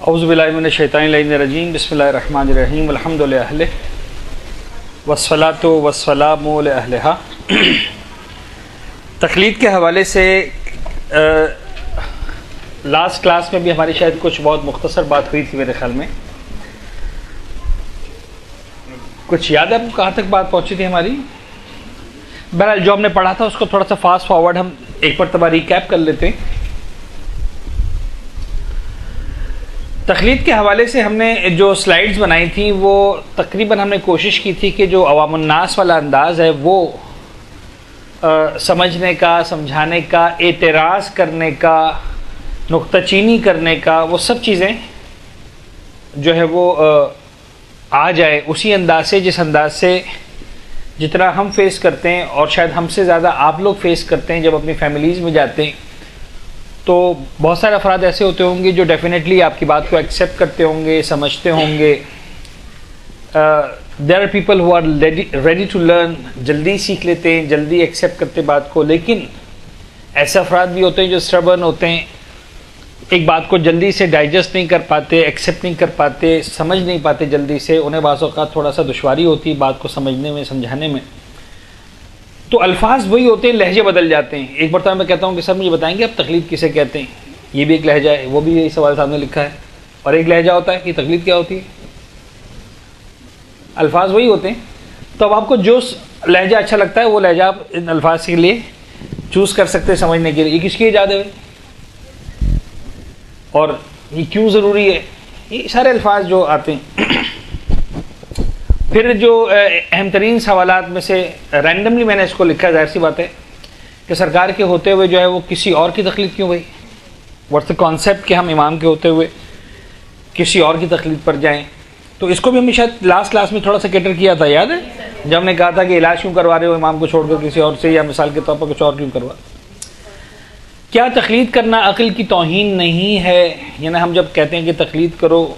औज़ुबिल्लाहि मिनश्शैतानिर्रजीम बिस्मिल्लाहिर्रहमानिर्रहीम अल्हम्दुलिल्लाह वस्सलातु वस्सलामु अला अहलिहा। तक़लीद के हवाले से लास्ट क्लास में भी हमारी शायद कुछ बहुत मुख्तसर बात हुई थी मेरे ख्याल में। कुछ याद है आपको कहाँ तक बात पहुँची थी हमारी? बहरहाल जो हमने पढ़ा था उसको थोड़ा सा फास्ट फॉरवर्ड हम एक मरतबा रिकैप कर लेते हैं। तक़लीद के हवाले से हमने जो स्लाइड्स बनाई थी वो तकरीबन हमने कोशिश की थी कि जो अवामुन्नास वाला अंदाज़ है वो समझने का, समझाने का, एतराज़ करने का, नुक्ताचीनी करने का, वो सब चीज़ें जो है वो आ जाए उसी अंदाज से जिस अंदाज से जितना हम फेस करते हैं और शायद हमसे ज़्यादा आप लोग फेस करते हैं जब अपनी फैमिलीज़ में जाते हैं। तो बहुत सारे अफराद ऐसे होते होंगे जो डेफिनेटली आपकी बात को एक्सेप्ट करते होंगे, समझते होंगे। There are people who are ready to learn, जल्दी सीख लेते हैं, जल्दी एक्सेप्ट करते बात को। लेकिन ऐसे अफराद भी होते हैं जो स्टबर्न होते हैं, एक बात को जल्दी से डाइजेस्ट नहीं कर पाते, एक्सेप्ट नहीं कर पाते, समझ नहीं पाते जल्दी से। उन्हें बाज़ औक़ात थोड़ा सा दुश्वारी होती है बात को समझने में, समझाने में। तो अल्फाज वही होते हैं, लहजे बदल जाते हैं। एक बार मैं कहता हूँ कि सर मुझे बताएंगे आप तक़लीद किसे कहते हैं? ये भी एक लहजा है, वो भी यही सवाल सामने लिखा है। और एक लहजा होता है कि तक़लीद क्या होती है? अल्फाज वही होते हैं। तो अब आपको जो लहजा अच्छा लगता है वो लहजा आप इन अल्फाज के लिए चूज़ कर सकते हैं समझने के लिए। ये किसकी इजाज़त है और ये क्यों ज़रूरी है? ये सारे अल्फाज जो आते हैं। फिर जो अहम तरीन सवालात में से रैंडमली मैंने इसको लिखा, जाहिर सी बात है कि सरकार के होते हुए जो है वो किसी और की तक़लीद क्यों भाई? व्हाट्स द कॉन्सेप्ट कि हम इमाम के होते हुए किसी और की तक़लीद पर जाएं? तो इसको भी हमने शायद लास्ट क्लास में थोड़ा सा कैटर किया था, याद है? जब हमने कहा था कि इलाज क्यों करवा रहे हो इमाम को छोड़कर किसी और से, या मिसाल के तौर पर कुछ और क्यों करवा। क्या तक़लीद करना अक़ल की तौहीन नहीं है? यानी हम जब कहते हैं कि तक़लीद करो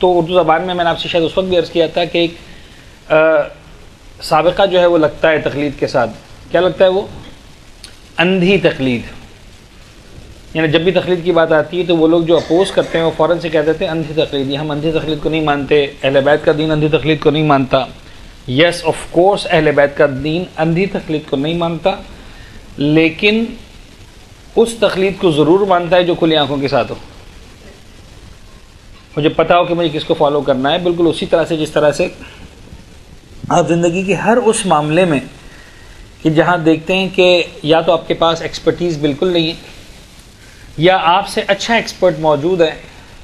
तो उर्दू ज़बान में मैंने आपसे शायद उस वक्त भी अर्ज़ किया था कि एक साबिक़ा जो है वो लगता है तक़लीद के साथ। क्या लगता है वो? अंधी तक़लीद। यानी जब भी तक़लीद की बात आती है तो वो लोग जो अपोज़ करते हैं वो फ़ौरन से कह देते हैं अंधी तक़लीद। हम अंधी तक़लीद को नहीं मानते, अहले बैत का दीन अंधी तक़लीद को नहीं मानता। यस ऑफ कोर्स अहले बैत का दीन अंधी तक़लीद को नहीं मानता, लेकिन उस तक़लीद को ज़रूर मानता है जो खुली आँखों के साथ हो। मुझे पता हो कि मुझे किसको फॉलो करना है, बिल्कुल उसी तरह से जिस तरह से आप ज़िंदगी के हर उस मामले में कि जहाँ देखते हैं कि या तो आपके पास एक्सपर्टीज़ बिल्कुल नहीं है या आपसे अच्छा एक्सपर्ट मौजूद है,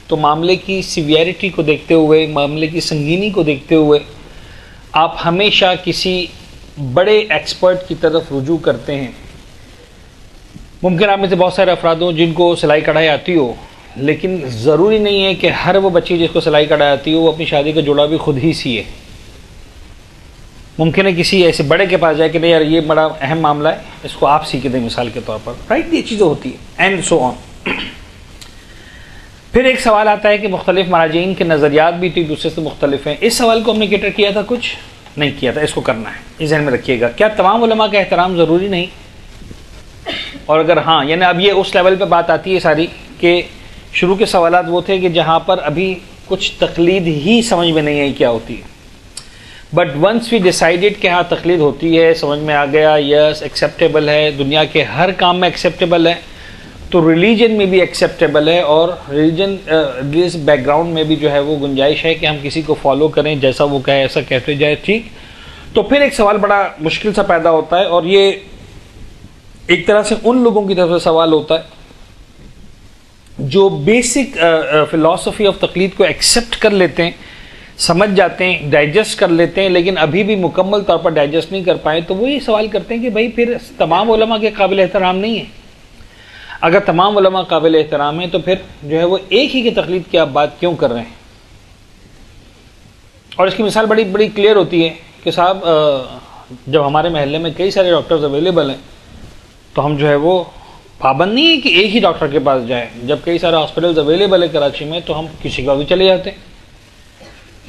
तो मामले की सीवियरिटी को देखते हुए, मामले की संगीनी को देखते हुए आप हमेशा किसी बड़े एक्सपर्ट की तरफ रुजू करते हैं। मुमकिन आप में से बहुत सारे अफराद हों जिनको सिलाई कढ़ाई आती हो, लेकिन ज़रूरी नहीं है कि हर वो बच्ची जिसको सिलाई कढ़ाई आती हो वो अपनी शादी का जोड़ा भी खुद ही सिए। मुमकिन है किसी ऐसे बड़े के पास जाए कि नहीं यार ये बड़ा अहम मामला है, इसको आप सीख दें मिसाल के तौर पर। राइट, ये चीज़ें होती है एंड सो ऑन। फिर एक सवाल आता है कि मुख्तलिफ मराजीन के नज़रियात भी तो एक दूसरे से मुख्तलिफ हैं। इस सवाल को हमने कैटर किया था, कुछ नहीं किया था, इसको करना है, इस ध्यान में रखिएगा। क्या तमाम उलमा का एहतराम ज़रूरी नहीं? और अगर हाँ, यानी अब ये उस लेवल पर बात आती है सारी कि शुरू के सवालात वो थे कि जहाँ पर अभी कुछ तक़लीद ही समझ में नहीं आई क्या होती है। बट वंस वी डिसाइडेड कि हाँ तक़लीद होती है, समझ में आ गया, यस एक्सेप्टेबल है, दुनिया के हर काम में एक्सेप्टेबल है, तो रिलीजन में भी एक्सेप्टेबल है और रिलीजियस बैकग्राउंड में भी जो है वो गुंजाइश है कि हम किसी को फॉलो करें, जैसा वो कहे ऐसा कहते जाए, ठीक। तो फिर एक सवाल बड़ा मुश्किल सा पैदा होता है और ये एक तरह से उन लोगों की तरफ से सवाल होता है जो बेसिक फ़िलासफ़ी ऑफ तक़लीद को एक्सेप्ट कर लेते हैं, समझ जाते हैं, डाइजेस्ट कर लेते हैं, लेकिन अभी भी मुकम्मल तौर पर डाइजेस्ट नहीं कर पाए। तो वो ये सवाल करते हैं कि भाई फिर तमाम उलमा के काबिल एहतराम नहीं है? अगर तमाम उलमा काबिल एहतराम है तो फिर जो है वो एक ही की तक़लीद की आप बात क्यों कर रहे हैं? और इसकी मिसाल बड़ी बड़ी क्लियर होती है कि साहब जब हमारे महल्ले में कई सारे डॉक्टर्स अवेलेबल हैं तो हम जो है वो पाबंद नहीं है कि एक ही डॉक्टर के पास जाएं। जब कई सारे हॉस्पिटल्स अवेलेबल है कराची में तो हम किसी का भी चले जाते हैं,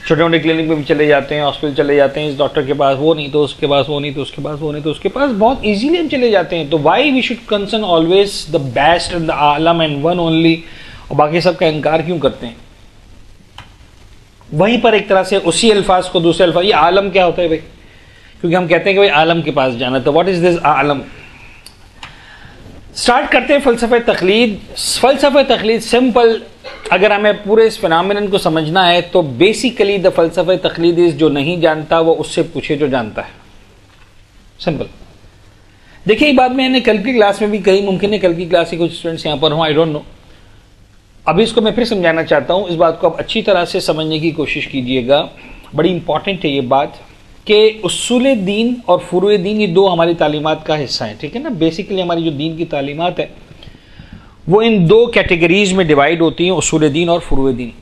छोटे मोटे क्लिनिक में भी चले जाते हैं, हॉस्पिटल चले जाते हैं। इस डॉक्टर के पास वो नहीं तो उसके पास वो नहीं तो उसके पास वो नहीं तो उसके पास, बहुत इजीली हम चले जाते हैं। तो why we should concern always the best and the आलम एंड वन ओनली, और बाकी सब का इनकार क्यों करते हैं? वहीं पर एक तरह से उसी अल्फाज को दूसरे अल्फाज, ये आलम क्या होता है भाई, क्योंकि हम कहते हैं कि भाई आलम के पास जाना, तो what is this Alam. Start करते हैं फ़लसफ़े तक़लीद। फ़लसफ़े तक़लीद सिंपल, अगर हमें पूरे इस फिनोमेनन को समझना है तो बेसिकली द फ़लसफ़े तक़लीद इज, जो नहीं जानता वो उससे पूछे जो जानता है। सिंपल। देखिए, ये बात मैंने कल की क्लास में भी कही, मुमकिन है कल की क्लास के कुछ स्टूडेंट्स यहाँ पर हों, आई डोंट नो। अभी इसको मैं फिर समझाना चाहता हूँ। इस बात को आप अच्छी तरह से समझने की कोशिश कीजिएगा, बड़ी इंपॉर्टेंट है ये बात कि उसूल दीन और फुरूए दीन ये दो हमारी तालीमात का हिस्सा है, ठीक है ना। बेसिकली हमारी जो दीन की तालीमात है वो इन दो कैटेगरीज में डिवाइड होती हैं, उसूल दीन और फुरूए दीन।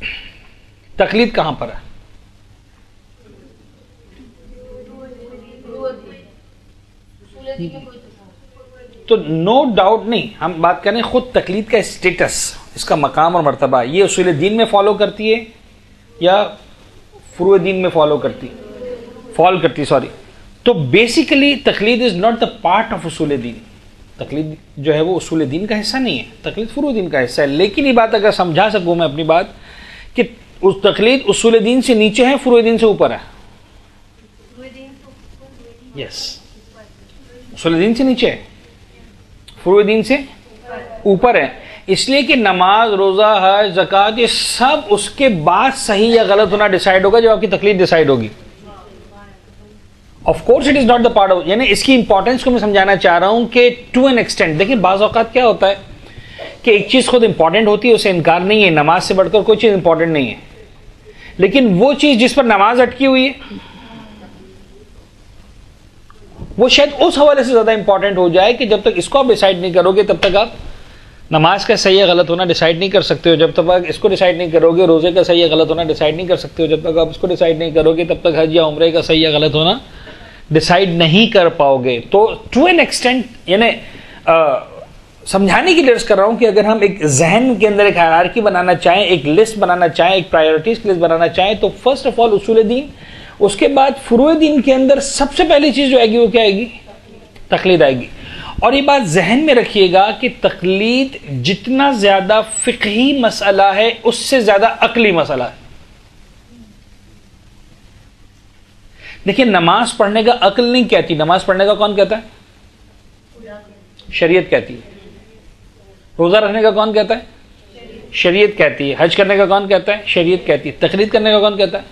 तक़लीद कहाँ पर है? तो नो डाउट नहीं, हम बात करें खुद तक़लीद का स्टेटस, इसका मकाम और मर्तबा, ये उसूल दीन में फॉलो करती है या फुरूए दीन में फॉलो करती सॉरी। तो बेसिकली तक़लीद is not the part of उसूल दीन। तक़लीद जो है वो उसूल दीन का हिस्सा नहीं है, तक़लीद फुरूए दीन का हिस्सा है। लेकिन ये बात अगर समझा सकूं मैं अपनी बात कि उस तक़लीद उसूल दीन से नीचे है, फुरूए दीन से ऊपर है। यस, उसूल दीन से नीचे है, फुरूए दीन से ऊपर है। इसलिए कि नमाज, रोजा, हज, ज़कात ये सब उसके बाद सही या गलत होना डिसाइड होगा जब आपकी तक़लीद डिसाइड होगी। Of course it is not the part of, यानी इसकी इंपॉर्टेंस को मैं समझाना चाह रहा हूं कि टू एन एक्सटेंट। देखिए, बाज़ औक़ात क्या होता है कि एक चीज खुद इंपॉर्टेंट होती है, उसे इनकार नहीं है, नमाज से बढ़कर कोई चीज इंपॉर्टेंट नहीं है, लेकिन वो चीज जिस पर नमाज अटकी हुई है वो शायद उस हवाले से ज्यादा इंपॉर्टेंट हो जाए कि जब तक इसको आप डिसाइड नहीं करोगे तब तक आप नमाज का सही या गलत होना डिसाइड नहीं कर सकते हो। जब तक आप इसको डिसाइड नहीं करोगे, रोजे का सही या गलत होना डिसाइड नहीं कर सकते हो। जब तक आप इसको डिसाइड नहीं करोगे तब तक हज या उम्रे का सही या गलत होना डिसाइड नहीं कर पाओगे। तो टू एन एक्सटेंट, यानी समझाने की लिए कर रहा हूं कि अगर हम एक जहन के अंदर एक हायरार्की बनाना चाहें, एक लिस्ट बनाना चाहें, एक प्रायोरिटीज की लिस्ट बनाना चाहें, तो फर्स्ट ऑफ ऑल उसूल दीन, उसके बाद फुरूए दीन के अंदर सबसे पहली चीज जो आएगी वो क्या आएगी? तक़लीद आएगी। और ये बात जहन में रखिएगा कि तक़लीद जितना ज्यादा फिक़ही मसला है उससे ज्यादा अक्ली मसला है। देखिए, नमाज पढ़ने का अक्ल नहीं कहती, नमाज पढ़ने का कौन कहता है? शरीयत कहती है। रोजा रखने का कौन कहता है? शरीयत कहती है। हज करने का कौन कहता है? शरीयत कहती है। तक़लीद करने का कौन कहता है?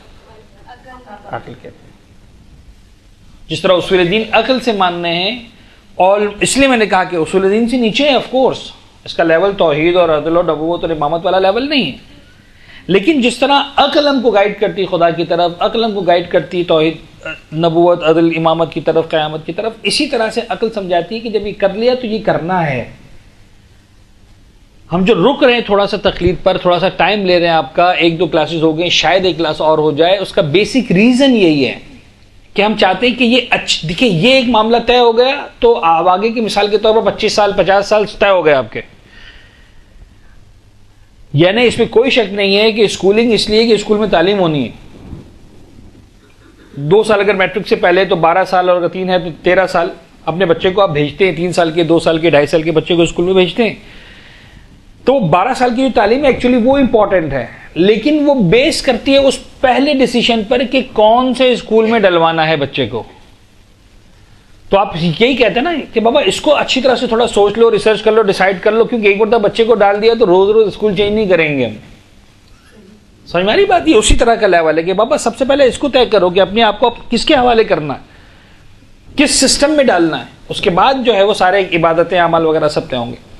अक्ल कहती है। जिस तरह उसूल दीन अक्ल से मानने हैं, और इसलिए मैंने कहा कि उसूल दीन से नीचे है। ऑफ कोर्स इसका लेवल तौहीद और अदल और नबूवत और इमामत वाला लेवल नहीं है, लेकिन जिस तरह अक्ल हमको गाइड करती है खुदा की तरफ, अक्ल हमको गाइड करती है तौहीद, नबूवत, अदल, इमामत की तरफ, क़यामत की तरफ, इसी तरह से अक्ल समझाती है कि जब ये कर लिया तो ये करना है। हम जो रुक रहे हैं थोड़ा सा तक़लीद पर, थोड़ा सा टाइम ले रहे हैं, आपका 1-2 क्लासेस हो गए, शायद एक क्लास और हो जाए, उसका बेसिक रीजन यही है कि हम चाहते हैं कि ये देखिए, ये एक मामला तय हो गया तो अब आगे की मिसाल के तौर पर 25 साल 50 साल तय हो गए आपके, यानी इसमें कोई शक नहीं है कि स्कूलिंग इसलिए कि स्कूल में तालीम होनी है। 2 साल अगर मैट्रिक से पहले तो 12 साल, और अगर 3 है तो 13 साल अपने बच्चे को आप भेजते हैं। 3 साल के, 2 साल के, 2.5 साल के बच्चे को स्कूल में भेजते हैं, तो 12 साल की जो तालीम है एक्चुअली वो इंपॉर्टेंट है, लेकिन वो बेस करती है उस पहले डिसीजन पर कि कौन से स्कूल में डलवाना है बच्चे को। तो आप यही कहते हैं ना कि बाबा इसको अच्छी तरह से थोड़ा सोच लो, रिसर्च कर लो, डिसाइड कर लो, क्योंकि एक बार बच्चे को डाल दिया तो रोज रोज स्कूल चेंज नहीं करेंगे हम। समझ में आ रही बात? ये उसी तरह का लेवल है कि बाबा सबसे पहले इसको तय करो कि अपने आप को किसके हवाले करना है, किस सिस्टम में डालना है, उसके बाद जो है वो सारे इबादतें, अमल वगैरह सब तय होंगे।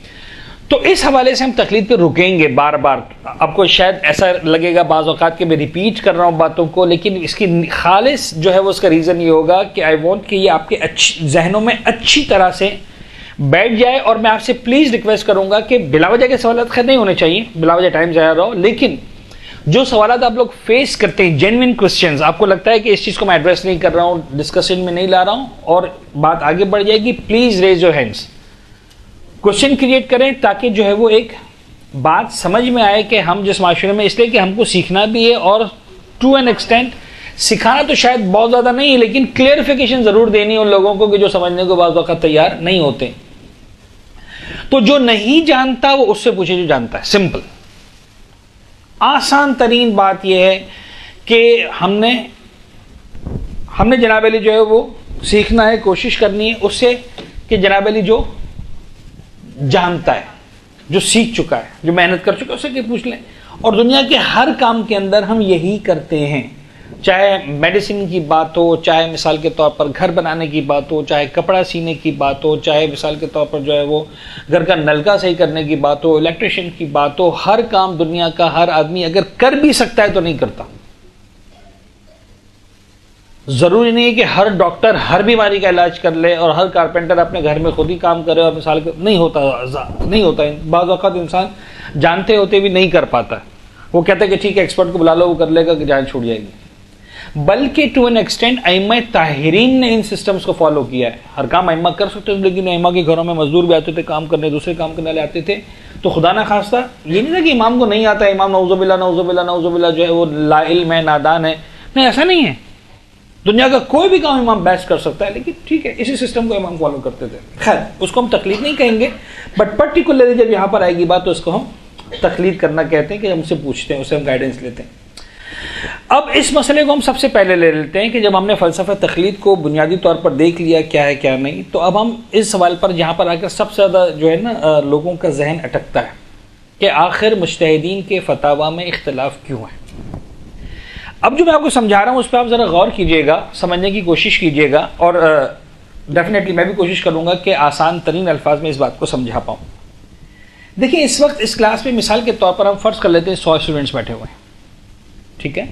तो इस हवाले से हम तक़लीद पे रुकेंगे बार बार। आपको शायद ऐसा लगेगा बाज़ औक़ात कि मैं रिपीट कर रहा हूँ बातों को, लेकिन इसकी खालिस जो है वो उसका रीज़न ये होगा कि आई वॉन्ट कि ये आपके जहनों में अच्छी तरह से बैठ जाए। और मैं आपसे प्लीज़ रिक्वेस्ट करूँगा कि बिलावजह के सवाल खैर नहीं होने चाहिए, बिलावजह टाइम ज़ाया रहो, लेकिन जो सवाल आप लोग फेस करते हैं, जेन्युइन क्वेश्चंस, आपको लगता है कि इस चीज़ को मैं एड्रेस नहीं कर रहा हूँ, डिस्कशन में नहीं ला रहा हूँ और बात आगे बढ़ जाएगी, please raise your hands, question create करें, ताकि जो है वो एक बात समझ में आए कि हम जिस माशरे में, इसलिए कि हमको सीखना भी है और टू एन एक्सटेंट सिखाना तो शायद बहुत ज़्यादा नहीं है, लेकिन क्लियरिफिकेशन ज़रूर देनी है उन लोगों को कि जो समझने को बाज़ वक़्त तैयार नहीं होते। तो जो नहीं जानता वो उससे पूछे जो जानता है। सिंपल, आसान तरीन बात यह है कि हमने जनाब अली जो है वो सीखना है, कोशिश करनी है उससे कि जनाब अली जो जानता है, जो सीख चुका है, जो मेहनत कर चुका है, उससे कि पूछ लें। और दुनिया के हर काम के अंदर हम यही करते हैं, चाहे मेडिसिन की बात हो, चाहे मिसाल के तौर पर घर बनाने की बात हो, चाहे कपड़ा सीने की बात हो, चाहे मिसाल के तौर पर जो है वो घर का नलका सही करने की बात हो, इलेक्ट्रिशियन की बात हो, हर काम दुनिया का हर आदमी अगर कर भी सकता है तो नहीं करता। जरूरी नहीं है कि हर डॉक्टर हर बीमारी का इलाज कर ले और हर कारपेंटर अपने घर में खुद ही काम करे और मिसाल के नहीं होता। बाज़ औक़ात इंसान जानते होते भी नहीं कर पाता। वो कहते हैं कि ठीक है एक्सपर्ट को बुला लो, वो कर लेगा कि जान छूट जाएगी। बल्कि टू एन एक्सटेंट अइम्मा ताहिरीन ने इन सिस्टम्स को फॉलो किया है। हर काम अइम्मा कर सकते थे, लेकिन अइम्मा के घरों में मजदूर भी आते थे काम करने, दूसरे काम करने वाले आते थे। तो खुदा ना खास्ता ये नहीं था कि इमाम को नहीं आता, इमाम नऊज़ुबिल्लाह जो है वो ला इल्म है, नादान है। नहीं, ऐसा नहीं है। दुनिया का कोई भी काम इमाम बेस्ट कर सकता है, लेकिन ठीक है इसी सिस्टम को इमाम फॉलो करते थे। खैर उसको हम तकलीद नहीं कहेंगे, बट पर्टिकुलरली जब यहाँ पर आएगी बात तो उसको हम तकलीद करना कहते हैं कि हमसे पूछते हैं, उससे हम गाइडेंस लेते हैं। अब इस मसले को हम सबसे पहले ले लेते हैं कि जब हमने फ़लसफ़ा तकलीद को बुनियादी तौर पर देख लिया क्या है क्या नहीं, तो अब हम इस सवाल पर जहाँ पर आकर सबसे ज़्यादा जो है ना लोगों का जहन अटकता है कि आखिर मुज्तहिदीन के फतावा में इख्तलाफ क्यों है। अब जो मैं आपको समझा रहा हूँ उस पर आप ज़रा गौर कीजिएगा, समझने की कोशिश कीजिएगा, और डेफिनेटली मैं भी कोशिश करूँगा कि आसान तरीन अल्फाज में इस बात को समझा पाऊँ। देखिए इस वक्त इस क्लास में मिसाल के तौर पर हम फ़र्ज़ कर लेते हैं 100 स्टूडेंट्स बैठे हुए हैं, ठीक है,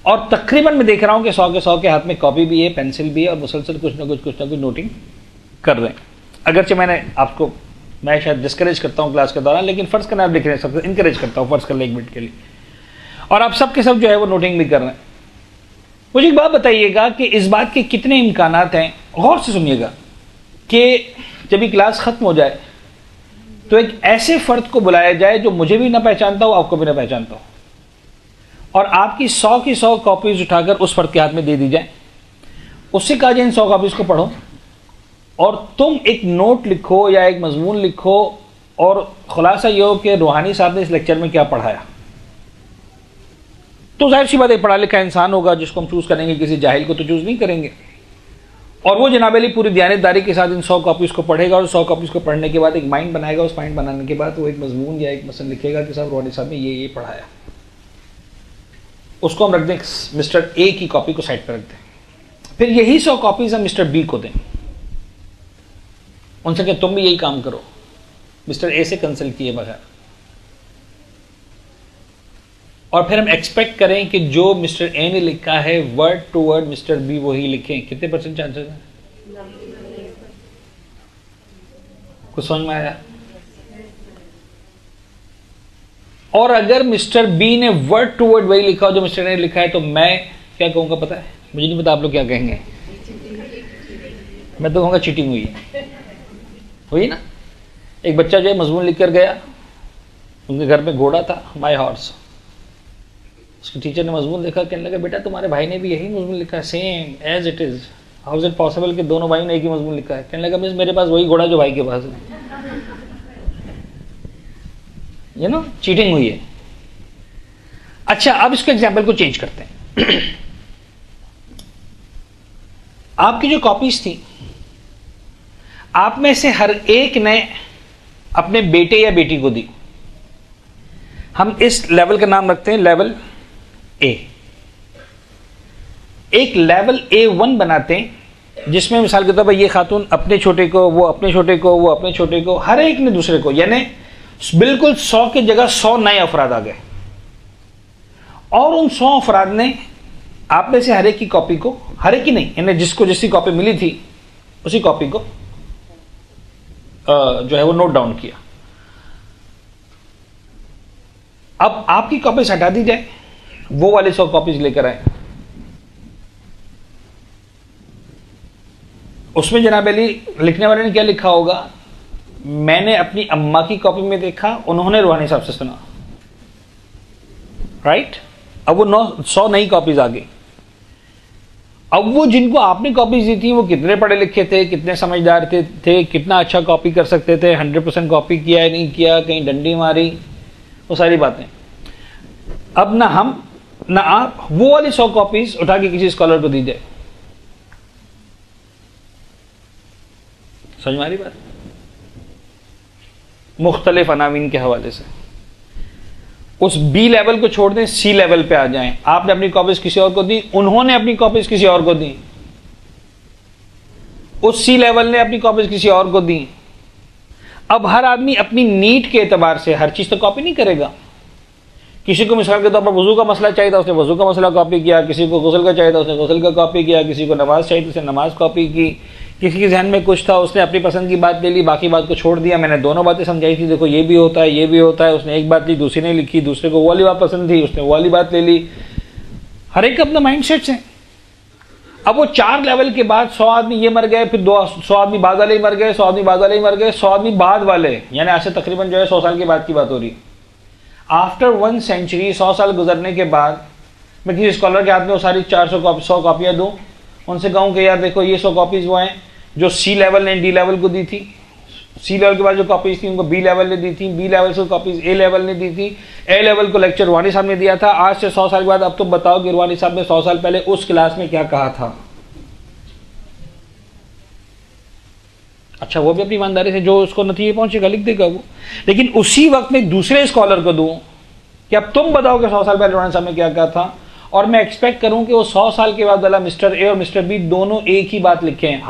और तकरीबन मैं देख रहा हूँ कि 100 के हाथ में कॉपी भी है, पेंसिल भी है, और मुसलसल कुछ ना कुछ नोटिंग कर रहे हैं। अगरचे मैं शायद डिस्करेज करता हूँ क्लास के दौरान, लेकिन फ़र्ज़ करना आप लिख रहे हैं, सबसे इनकरेज करता हूँ फ़र्ज़ कर ले 1 मिनट के लिए, और आप सब के सब जो है वो नोटिंग भी कर रहे हैं। मुझे एक बात बताइएगा कि इस बात के कितने इम्कानात हैं, गौर से सुनिएगा, कि जब ये क्लास ख़त्म हो जाए तो एक ऐसे फ़र्द को बुलाया जाए जो मुझे भी ना पहचानता हो, आपको भी ना पहचानता हो, और आपकी 100 की 100 कॉपीज़ उठाकर उस फ़र्द के हाथ में दे दी जाए। उससे कहा जाए इन 100 कॉपीज़ को पढ़ो और तुम एक नोट लिखो या एक मजमून लिखो, और खुलासा ये हो कि रूहानी साहब ने इस लेक्चर में क्या पढ़ाया। तो जाहिर सी बात एक पढ़ा लिखा इंसान होगा जिसको हम चूज़ करेंगे, किसी जाहिल को तो चूज़ नहीं करेंगे। और वो जनाब अली पूरी दयानतदारी के साथ इन 100 कॉपीज़ को पढ़ेगा, और 100 कॉपीज़ को पढ़ने के बाद एक माइंड बनाएगा। उस माइंड बनाने के बाद वो एक मजमून या एक मसला लिखेगा कि साहब रूहानी साहब ने ये पढ़ाया। उसको हम रख दें, मिस्टर ए की कॉपी को साइड पर रख दें। फिर यही 100 कॉपीज़ हम मिस्टर बी को दें, उनसे कि तुम भी यही काम करो, मिस्टर ए से कंसल्ट किए बगैर। और फिर हम एक्सपेक्ट करें कि जो मिस्टर ए ने लिखा है word to word mister B वही लिखें। कितने % चांसेस हैं? कुछ समझ में आया? और अगर मिस्टर बी ने वर्ड टू वर्ड वही लिखा हो जो मिस्टर ए ने लिखा है, तो मैं क्या कहूंगा पता है? मुझे नहीं पता आप लोग क्या कहेंगे। मैं तो कहूंगा चीटिंग हुई ना। एक बच्चा जो है मजमून लिख कर गया, उनके घर में घोड़ा था, माय हॉर्स। उसके टीचर ने मजमून लिखा, कहने लगा बेटा तुम्हारे भाई ने भी यही मजमून लिखा है, same as it is, how is it possible कि दोनों भाई ने एक ही मजमून लिखा है? कहने लगा मिस मेरे पास वही घोड़ा जो भाई के पास है। यू नो, चीटिंग हुई है। अच्छा, अब इसके एग्जाम्पल को चेंज करते हैं। आपकी जो कॉपीज थी, आप में से हर एक ने अपने बेटे या बेटी को दी। हम इस लेवल का नाम रखते हैं लेवल ए। एक लेवल A1 बनाते हैं जिसमें मिसाल के तौर पर ये खातून अपने छोटे को, वो अपने छोटे को, वो अपने छोटे को, हर एक ने दूसरे को, यानी बिल्कुल 100 की जगह 100 नए अफराद आ गए। और उन 100 अफराद ने आप में से हर एक की कॉपी को, हर एक की नहीं, यानी जिसको जिसकी कॉपी मिली थी उसी कॉपी को जो है वो नोट डाउन किया। अब आपकी कॉपीज हटा दी जाए, वो वाली 100 कॉपीज लेकर आए। उसमें जनाब अली लिखने वाले ने क्या लिखा होगा? मैंने अपनी अम्मा की कॉपी में देखा, उन्होंने रूहानी साहब से सुना, राइट? अब वो 100 नई कॉपीज आ गई। अब वो जिनको आपने कॉपीज दी थी वो कितने पढ़े लिखे थे, कितने समझदार थे, कितना अच्छा कॉपी कर सकते थे, 100% कॉपी किया है नहीं किया, कहीं डंडी मारी, वो सारी बातें। अब ना हम ना आप वो वाली 100 कॉपीज उठा के किसी स्कॉलर को दीजिए। समझ में आ रही बात? मुख्तलिफ अनावीन के हवाले से उस बी लेवल को छोड़ दें, सी लेवल पे आ जाएं। आपने अपनी कॉपीज किसी और को दी, उन्होंने अपनी कॉपीज किसी और को दी, उस सी लेवल ने अपनी कॉपीज किसी और को दी। अब हर आदमी अपनी नीड के एतबार से हर चीज तो कॉपी नहीं करेगा। किसी को मिसाल के तौर पर वजू का मसला चाहिए था, उसने वजू का मसला कॉपी किया। किसी को गुस्ल का चाहिए था, उसने गुस्ल का कॉपी किया। किसी को नमाज चाहिए थी, उसने नमाज कॉपी की। किसी के जहन में कुछ था, उसने अपनी पसंद की बात ले ली, बाकी बात को छोड़ दिया। मैंने दोनों बातें समझाई थी, देखो ये भी होता है, ये भी होता है। उसने एक बात ली, दूसरी ने लिखी। दूसरे को वो वाली बात पसंद थी, उसने वो वाली बात ले ली। हर एक अपना माइंड सेट्स है। अब वो 4 लेवल के बाद 100 आदमी ये मर गए, फिर 100 आदमी बाद वाले ही मर गए, 100 आदमी बाद वाले ही मर गए, 100 आदमी बाद वाले, यानी आज से तकरीबन जो है 100 साल के बाद की बात हो रही। आफ्टर 1 सेंचुरी, 100 साल गुजरने के बाद मैं किसी स्कॉलर के हाथ में वो सारी 100 कॉपियाँ दूँ, उनसे कहूँ कि यार देखो ये 100 कॉपीज वो हैं जो सी लेवल ने डी लेवल को दी थी। सी लेवल के बाद जो कॉपीज थी उनको बी लेवल ने दी थी। बी लेवल से कॉपीज ए लेवल ने दी थी। ए लेवल को लेक्चर रूहानी साहब ने दिया था। आज से 100 साल के बाद अब तुम बताओ कि रूहानी साहब ने 100 साल पहले उस क्लास में क्या कहा था। अच्छा, वो भी अपनी ईमानदारी से जो उसको नतीजे पहुंचेगा लिख देगा वो। लेकिन उसी वक्त में दूसरे स्कॉलर को दूं कि अब तुम बताओ कि 100 साल पहले रूहानी साहब ने क्या कहा था, और मैं एक्सपेक्ट करूं कि वो 100 साल के बाद वाला मिस्टर ए और मिस्टर बी दोनों एक ही बात लिखे हैं।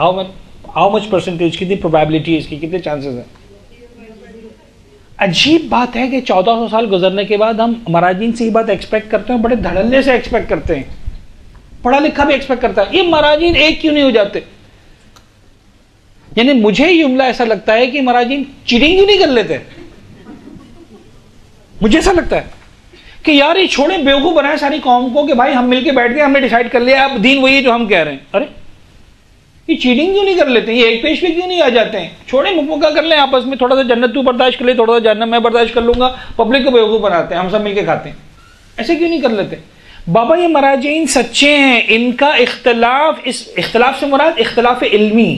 हाउ मच परसेंटेज, कितनी प्रोबेबिलिटी है इसकी, कितने चांसेस है। अजीब बात है कि 1400 साल गुजरने के बाद हम मराजीन से ये बात एक्सपेक्ट करते हैं, बड़े धड़ल्ले से एक्सपेक्ट करते हैं। पढ़ा लिखा भी एक्सपेक्ट करता है। ये मराजीन एक क्यों नहीं हो जाते? यानी मुझे ये जुमला ऐसा लगता है कि मराजीन चीटिंग क्यों नहीं कर लेते। मुझे ऐसा लगता है कि यार ये छोड़े, बेवकूफ बनाए सारी कौम को कि भाई हम मिलके बैठ गए, हमने डिसाइड कर लिया, अब दीन वही है जो हम कह रहे हैं। अरे ये चीटिंग क्यों नहीं कर लेते? ये एक पेश पे क्यों नहीं आ जाते हैं? छोड़े, मुक्का कर लें आपस में, थोड़ा सा जन्नत तू बर्दाश्त कर ले, थोड़ा सा जन्नत मैं बर्दाश्त कर लूंगा, पब्लिक को बेवकूफ बनाते हैं, हम सब मिलके खाते हैं। ऐसे क्यों नहीं कर लेते? बाबा ये मराजीन सच्चे हैं। इनका इख्तलाफ, इस इख्तलाफ से मुराद इख्तलाफ इल्मी,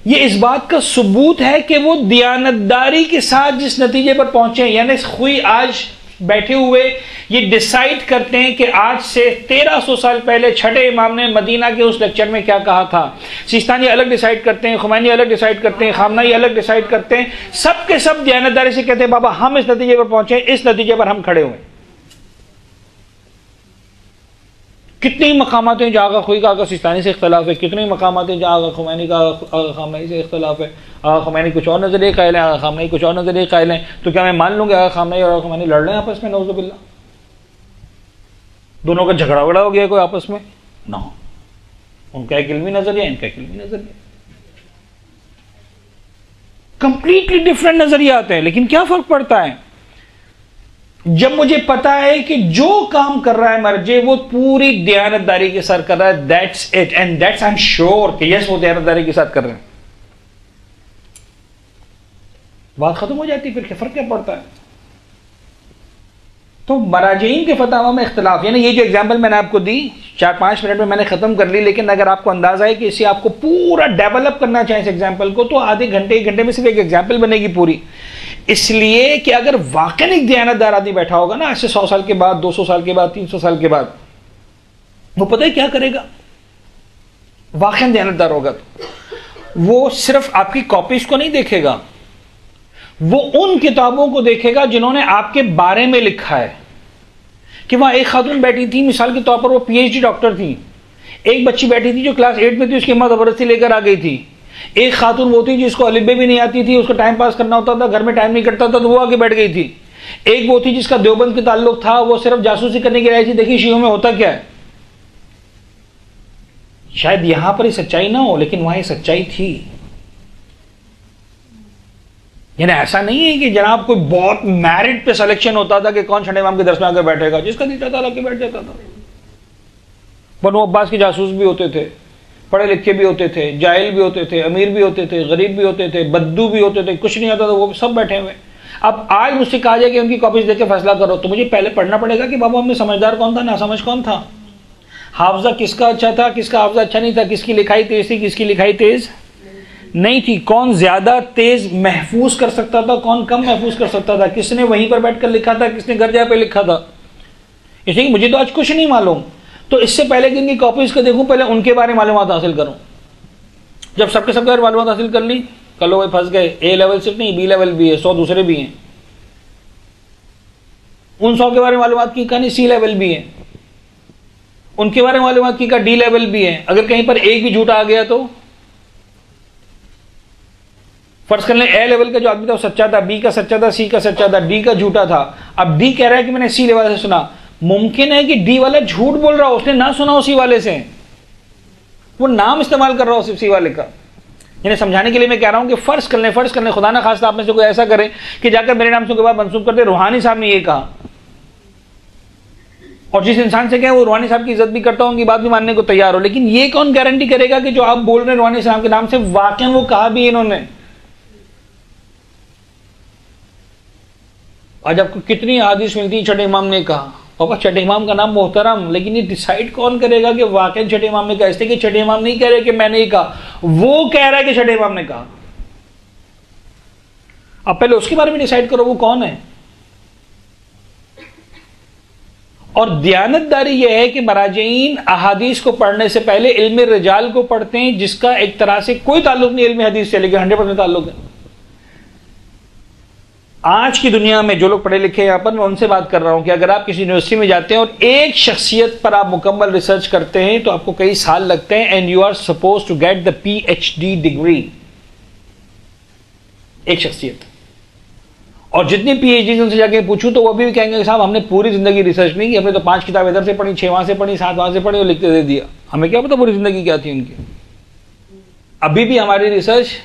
ये इस बात का सबूत है कि वो दियानतदारी के साथ जिस नतीजे पर पहुंचे, यानी खुई आज बैठे हुए ये डिसाइड करते हैं कि आज से 1300 साल पहले छठे इमाम ने मदीना के उस लेक्चर में क्या कहा था। सिस्तानी अलग डिसाइड करते हैं, खुमैनी अलग डिसाइड करते हैं, खामनाई अलग डिसाइड करते हैं। सब के सब दियानतदारी से कहते हैं बाबा हम इस नतीजे पर पहुंचे, इस नतीजे पर हम खड़े हुए। कितनी मकामात हैं जहाँ आगा खुई का आगा सिस्तानी से इख्तलाफ है, कितने मकामात हैं जहाँ आगा खुमैनी का आगा खामनाई से इख्तलाफ है। आगा खुमैनी कुछ और नजरिए कायल हैं, आगा खामनाई कुछ और नजरिए कायल हैं। तो क्या मैं मान लूंगा आगा खामनाई और आगा खुमैनी लड़ रहे हैं आपस में? नौज़ुबिल्लाह, दोनों का झगड़ा वगड़ा हो गया कोई आपस में ना हो। उनका एक इल्मी नजरिया, इनका एक इल्मी नजरिया, कंप्लीटली डिफरेंट नजरिया आते हैं। लेकिन क्या फर्क पड़ता है जब मुझे पता है कि जो काम कर रहा है मर्जे वो पूरी दयानतदारी के साथ कर रहा है। That's it, and that's I am sure कि यस वो दयानतदारी के साथ कर रहे हैं। बात खत्म हो जाती है, फिर क्या फर्क क्या पड़ता है? तो मराजीन के फतवा में इख्तलाफ, यानी ये जो एग्जाम्पल मैंने आपको दी 4-5 मिनट में मैंने खत्म कर ली। लेकिन अगर आपको अंदाजा है कि इसे आपको पूरा डेवलप करना चाहिए इस एग्जाम्पल को, तो आधे घंटे 1 घंटे में सिर्फ एक एग्जाम्पल बनेगी पूरी। इसलिए कि अगर वाकई एक दयानतदार आदमी बैठा होगा ना आज से 100 साल के बाद, 200 साल के बाद, 300 साल के बाद, वो पता है क्या करेगा? वाकई दयानतदार होगा तो वो सिर्फ आपकी कॉपीज को नहीं देखेगा, वो उन किताबों को देखेगा जिन्होंने आपके बारे में लिखा है। कि वहां एक खातून बैठी थी, मिसाल के तौर पर वो PhD डॉक्टर थी। एक बच्ची बैठी थी जो क्लास 8 में थी, उसकी मां जबरदस्ती लेकर आ गई थी। एक खातून वो थी जिसको अलिबे भी नहीं आती थी, उसको टाइम पास करना होता था, घर में टाइम नहीं कटता था, तो वो आगे बैठ गई थी। एक वो थी जिसका देवबंद के ताल्लुक था, वो सिर्फ जासूसी करने के लिए आई थी, देखिए शियों में होता क्या है। शायद यहां पर ही सच्चाई ना हो, लेकिन वहां सच्चाई थी। यानी ऐसा नहीं है कि जनाब कोई बहुत मैरिट पे सिलेक्शन होता था कि कौन छठे इमाम के दर्स में आकर बैठेगा, जिसका दिल चाहता था बैठ जाता था। बनो अब्बास के जासूस भी होते थे, पढ़े लिखे भी होते थे, जाहिल भी होते थे, अमीर भी होते थे, गरीब भी होते थे, बद्दू भी होते थे, कुछ नहीं आता था, वो सब बैठे हुए। अब आज मुझसे कहा जाए कि उनकी कॉपीज देके फैसला करो, तो मुझे पहले पढ़ना पड़ेगा कि बाबा हमें समझदार कौन था, नासमझ कौन था, हाफजा किसका अच्छा था, किसका हाफजा अच्छा नहीं था, किसकी लिखाई तेज थी, किसकी लिखाई तेज नहीं थी, कौन ज्यादा तेज महफूज कर सकता था, कौन कम महफूज कर सकता था, किसने वहीं पर बैठकर लिखा था, किसने घर जाकर लिखा था। इसलिए मुझे तो आज कुछ नहीं मालूम, तो इससे पहले कि इनकी कॉपीज को देखूं, पहले उनके बारे में मालूमात हासिल करूं। जब सबके सब बारे में मालूमात हासिल कर ली, कल भाई फंस गए। ए लेवल सिर्फ नहीं, बी लेवल भी है, 100 दूसरे भी हैं। उन 100 के बारे में मालूमात की कहानी, सी लेवल भी है, उनके बारे में मालूमात की का डी लेवल भी है। अगर कहीं पर एक भी झूठा आ गया तो फर्ज कर लें ए लेवल का जो आदमी था वो सच्चा था, बी का सच्चा था, सी का सच्चा था, डी का झूठा था। अब डी कह रहा है कि मैंने सी लेवल से सुना, मुमकिन है कि डी वाला झूठ बोल रहा हो, उसने ना सुना हो सी वाले से, वो नाम इस्तेमाल कर रहा हो सिर्फ सी वाले का। यानी समझाने के लिए मैं कह रहा हूं कि फर्ज कर लें खुदा ना खास्ता आप में से कोई ऐसा करे कि जाकर मेरे नाम से के बाद मंसूब कर दे, रूहानी साहब ने ये कहा, और जिस इंसान से कहे वो रूहानी साहब की इज्जत भी करता हूं, उनकी बात भी मानने को तैयार हो, लेकिन ये कौन गारंटी करेगा कि जो आप बोल रहे हैं रूहानी साहब के नाम से वाकई वो कहा भी इन्होंने। आज आपको कितनी हदीस मिलती है छठे इमाम ने कहा, पापा छठे इमाम का नाम मोहतरम, लेकिन ये डिसाइड कौन करेगा कि वाकई छठे इमाम ने कहा। इसलिए कि छठे इमाम नहीं कह रहे कि मैंने ही कहा, वो कह रहा है कि छठे इमाम ने कहा। अब पहले उसके बारे में डिसाइड करो वो कौन है। और दयानतदारी यह है कि मराजीन अहादीस को पढ़ने से पहले इल्म रिजाल को पढ़ते हैं, जिसका एक तरह से कोई ताल्लुक नहीं इल्म हदीस से, लेकिन 100% ताल्लुक है। आज की दुनिया में जो लोग पढ़े लिखे हैं, यहां पर मैं उनसे बात कर रहा हूं कि अगर आप किसी यूनिवर्सिटी में जाते हैं और एक शख्सियत पर आप मुकम्मल रिसर्च करते हैं तो आपको कई साल लगते हैं, and you are suppose to get the PhD degree, एक शख्सियत। और जितनी PhD उनसे जाके पूछूं तो वो भी कहेंगे साहब हमने पूरी जिंदगी रिसर्च नहीं की, हमने तो 5 किताब इधर से पढ़ी, 6 वहां से पढ़ी, 7 वहां से पढ़ी और लिखते दे दिया, हमें क्या पता पूरी जिंदगी क्या थी उनकी। अभी भी हमारी रिसर्च